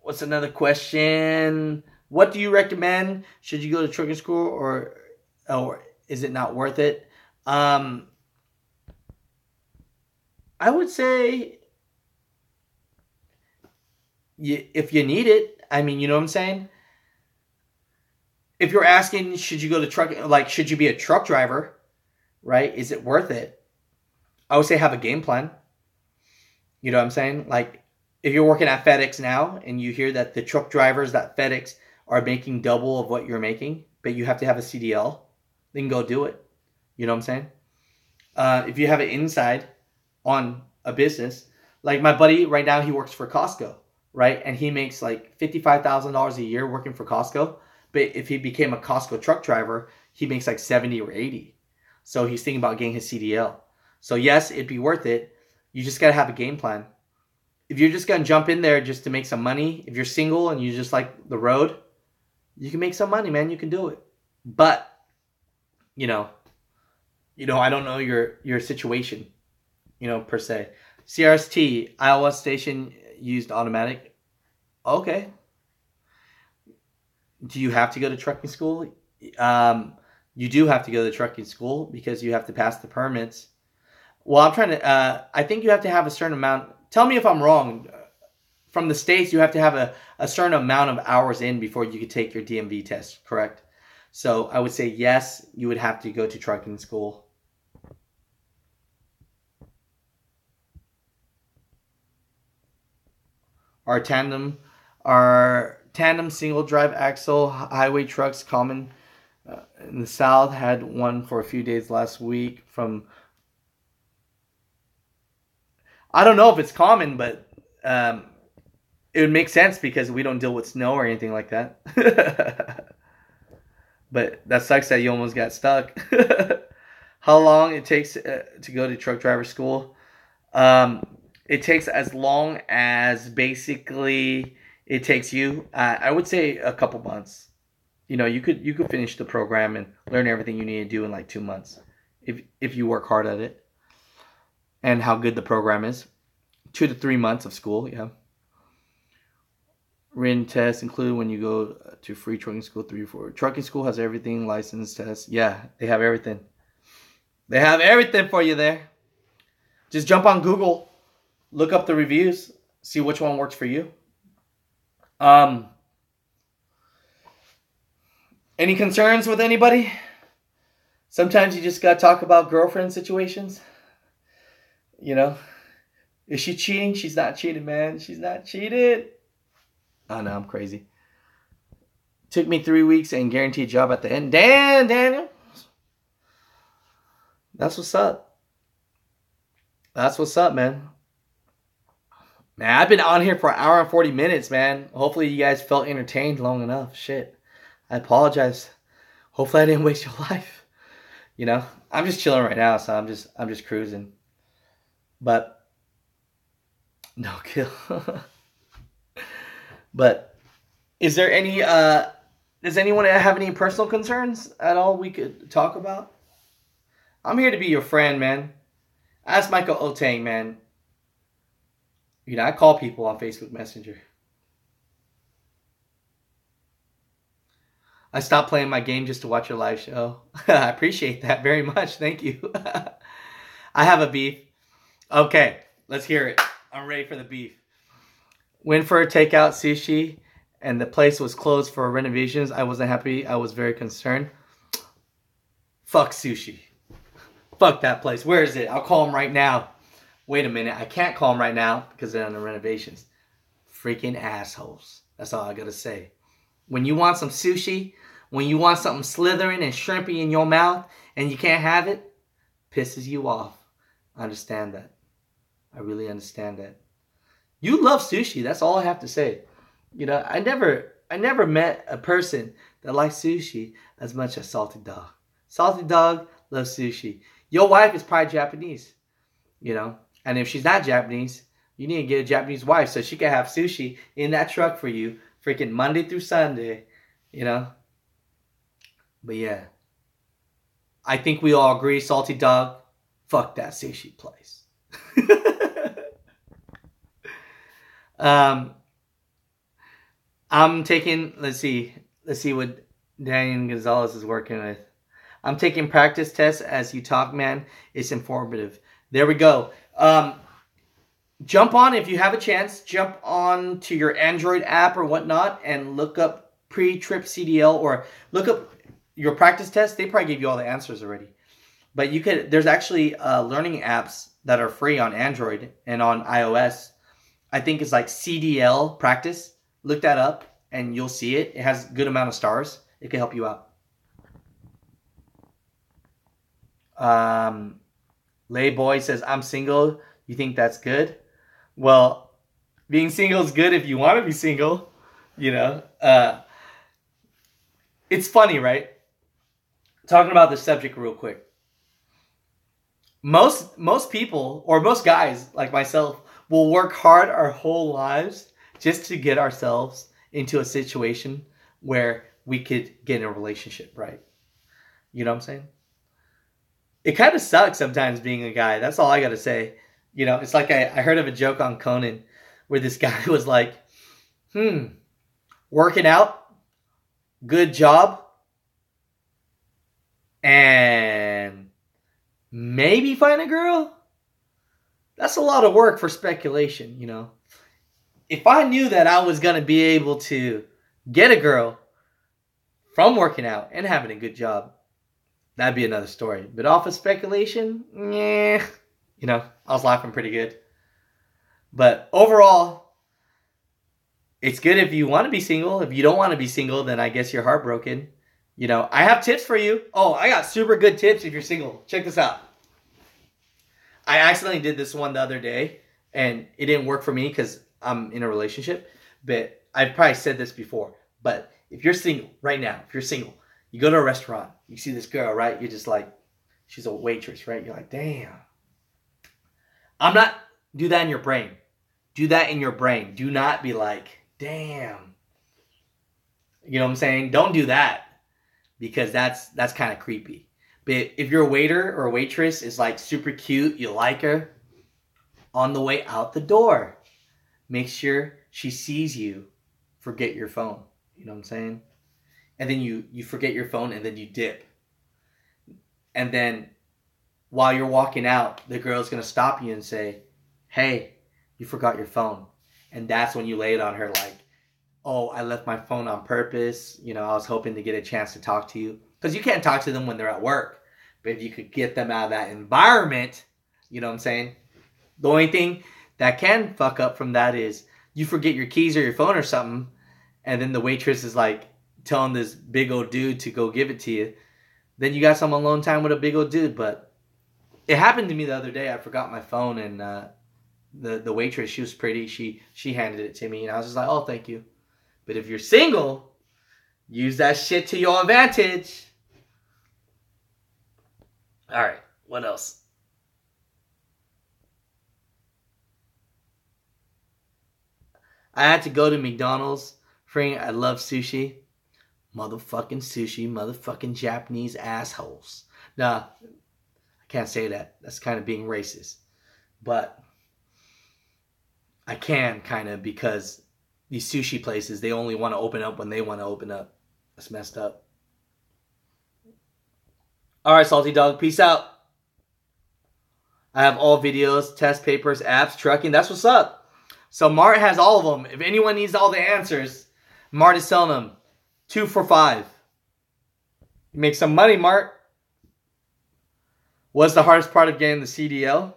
What's another question? What do you recommend? Should you go to trucking school, or is it not worth it? I would say if you need it. I mean, you know what I'm saying? If you're asking, should you go to trucking, like, should you be a truck driver, right? Is it worth it? I would say have a game plan. You know what I'm saying? Like, if you're working at FedEx now and you hear that the truck drivers at FedEx are making double of what you're making, but you have to have a CDL, then go do it. You know what I'm saying? If you have an inside on a business, like my buddy right now, he works for Costco, right? And he makes like $55,000 a year working for Costco. But if he became a Costco truck driver, he makes like 70 or 80. So he's thinking about getting his CDL. So yes, it'd be worth it. You just got to have a game plan. If you're just going to jump in there just to make some money, if you're single and you just like the road, you can make some money, man. You can do it. But, you know, I don't know your situation, per se. CRST, Iowa Station used automatic. Okay. Do you have to go to trucking school? You do have to go to trucking school because you have to pass the permits. Well, I think you have to have a certain amount. Tell me if I'm wrong. From the States, you have to have a certain amount of hours in before you could take your DMV test, correct? So I would say yes, you would have to go to trucking school. Our tandem single drive axle highway trucks common in the South. Had one for a few days last week from. I don't know if it's common, but it would make sense because we don't deal with snow or anything like that. But that sucks that you almost got stuck. How long it takes to go to truck driver school? It takes as long as basically it takes you. I would say a couple months. You could finish the program and learn everything you need to do in like 2 months if you work hard at it. And how good the program is. 2 to 3 months of school, yeah. Written tests included when you go to free trucking school 3 or 4. Trucking school has everything, license tests. Yeah, they have everything. They have everything for you there. Just jump on Google, look up the reviews, see which one works for you. Any concerns with anybody? Sometimes you just gotta talk about girlfriend situations. Is she cheating? She's not cheating, man. She's not cheated. Oh, no, I'm crazy. Took me 3 weeks and guaranteed job at the end. Damn, Daniel. That's what's up. That's what's up, man. Man, I've been on here for 1 hour and 40 minutes, man. Hopefully you guys felt entertained long enough. Shit. I apologize. Hopefully I didn't waste your life. I'm just chilling right now, so I'm just cruising. But no kill. But is there any does anyone have any personal concerns at all we could talk about? I'm here to be your friend, man. Ask Michael Otang, man. You know, I call people on Facebook Messenger. I stopped playing my game just to watch your live show. I appreciate that very much. Thank you. I have a beef. Okay, let's hear it. I'm ready for the beef. Went for a takeout sushi, and the place was closed for renovations. I wasn't happy. I was very concerned. Fuck sushi. Fuck that place. Where is it? I'll call them right now. Wait a minute. I can't call them right now because they're on the renovations. Freaking assholes. That's all I gotta say. When you want some sushi, when you want something slithering and shrimpy in your mouth and you can't have it, pisses you off. I understand that. I really understand that. You love sushi. That's all I have to say. You know, I never met a person that likes sushi as much as Salty Dog. Salty Dog loves sushi. Your wife is probably Japanese, you know. And if she's not Japanese, you need to get a Japanese wife so she can have sushi in that truck for you, freaking Monday through Sunday, you know. But yeah, I think we all agree, Salty Dog, fuck that sushi place. I'm taking, let's see what Daniel Gonzalez is working with. I'm taking practice tests as you talk, man. It's informative. There we go. Jump on, if you have a chance, jump on to your Android app or whatnot and look up pre-trip CDL or look up your practice test. They probably gave you all the answers already. But you could, there's actually learning apps that are free on Android and on iOS. I think it's like CDL practice. Look that up and you'll see it. It has a good amount of stars. It can help you out. Layboy says, I'm single. You think that's good? Well, being single is good if you want to be single. You know, it's funny, right? Talking about this subject real quick. Most people, or most guys like myself, will work hard our whole lives just to get ourselves into a situation where we could get in a relationship, right? You know what I'm saying? It kind of sucks sometimes being a guy. That's all I got to say. You know, it's like I heard of a joke on Conan where this guy was like, working out, good job, and maybe find a girl? That's a lot of work for speculation, you know. If I knew that I was going to be able to get a girl from working out and having a good job, that'd be another story. But off of speculation, yeah, you know, I was laughing pretty good. But overall, it's good if you want to be single. If you don't want to be single, then I guess you're heartbroken. You know, I have tips for you. Oh, I got super good tips if you're single. Check this out. I accidentally did this one the other day, and it didn't work for me because I'm in a relationship. But I've probably said this before. But if you're single right now, if you're single, you go to a restaurant, you see this girl, right? You're just like, she's a waitress, right? You're like, damn. Do that in your brain. Do that in your brain. Do not be like, damn. You know what I'm saying? Don't do that because that's kind of creepy. But if your waiter or waitress is like super cute, you like her, on the way out the door, make sure she sees you forget your phone. You know what I'm saying? And then you forget your phone and then you dip. And then while you're walking out, the girl's going to stop you and say, hey, you forgot your phone. And that's when you lay it on her like, oh, I left my phone on purpose. You know, I was hoping to get a chance to talk to you. Because you can't talk to them when they're at work. But if you could get them out of that environment, you know what I'm saying? The only thing that can fuck up from that is you forget your keys or your phone or something. And then the waitress is like telling this big old dude to go give it to you. Then you got some alone time with a big old dude. But it happened to me the other day. I forgot my phone and the waitress, she was pretty. She handed it to me. And I was just like, oh, thank you. But if you're single, use that shit to your advantage. All right, what else? I had to go to McDonald's. Friend, I love sushi. Motherfucking sushi, motherfucking Japanese assholes. Nah, I can't say that. That's kind of being racist. But I can kind of, because these sushi places, they only want to open up when they want to open up. That's messed up. Alright, Salty Dog. Peace out. I have all videos, test papers, apps, trucking. That's what's up. So Mart has all of them. If anyone needs all the answers, Mart is selling them. 2 for $5. You make some money, Mart. What's the hardest part of getting the CDL?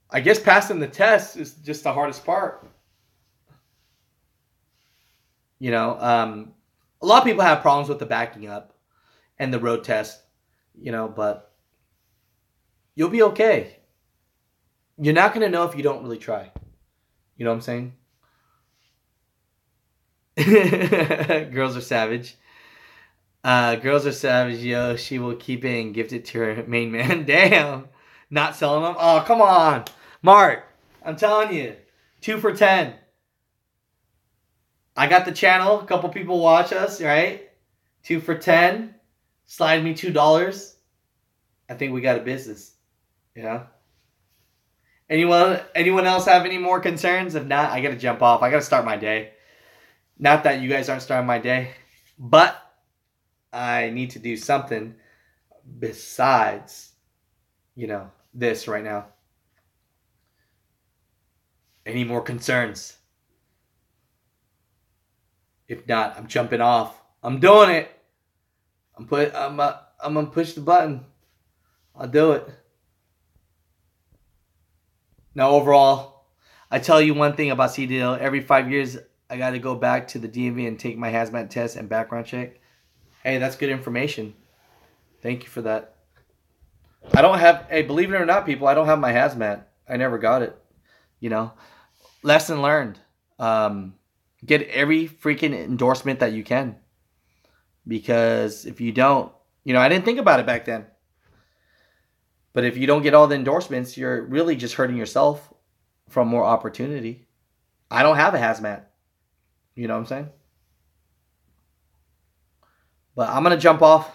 I guess passing the test is just the hardest part. You know, a lot of people have problems with the backing up and the road test, you know, but you'll be okay. You're not going to know if you don't really try. You know what I'm saying? Girls are savage. Girls are savage, yo. She will keep it and gift it to her main man. Damn. Not selling them? Oh, come on. Mart, I'm telling you. 2 for $10. I got the channel. A couple people watch us, right? 2 for $10. Slide me $2. I think we got a business. Yeah. Anyone else have any more concerns? If not, I got to jump off. I got to start my day. Not that you guys aren't starting my day, but I need to do something besides, you know, this right now. Any more concerns? If not, I'm jumping off. I'm doing it. I'm gonna push the button. I'll do it. Now, overall, I tell you one thing about CDL. Every 5 years, I got to go back to the DMV and take my hazmat test and background check. Hey, that's good information. Thank you for that. I don't have, hey, believe it or not, people, I don't have my hazmat. I never got it. You know, lesson learned. Get every freaking endorsement that you can. Because if you don't, you know, I didn't think about it back then. But if you don't get all the endorsements, you're really just hurting yourself from more opportunity. I don't have a hazmat. You know what I'm saying? But I'm going to jump off.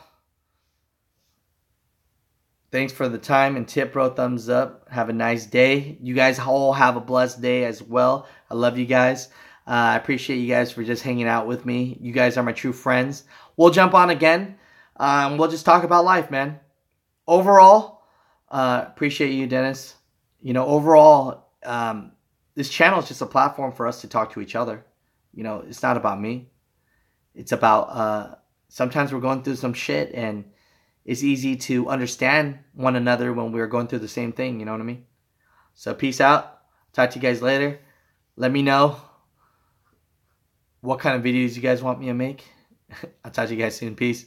Thanks for the time and tip, bro. Thumbs up. Have a nice day. You guys all have a blessed day as well. I love you guys. I appreciate you guys for just hanging out with me. You guys are my true friends. We'll jump on again. We'll just talk about life, man. Overall, appreciate you, Dennis. You know, overall, this channel is just a platform for us to talk to each other. You know, it's not about me. It's about, sometimes we're going through some shit and it's easy to understand one another when we're going through the same thing. You know what I mean? So peace out. Talk to you guys later. Let me know what kind of videos you guys want me to make. I'll talk to you guys soon. Peace.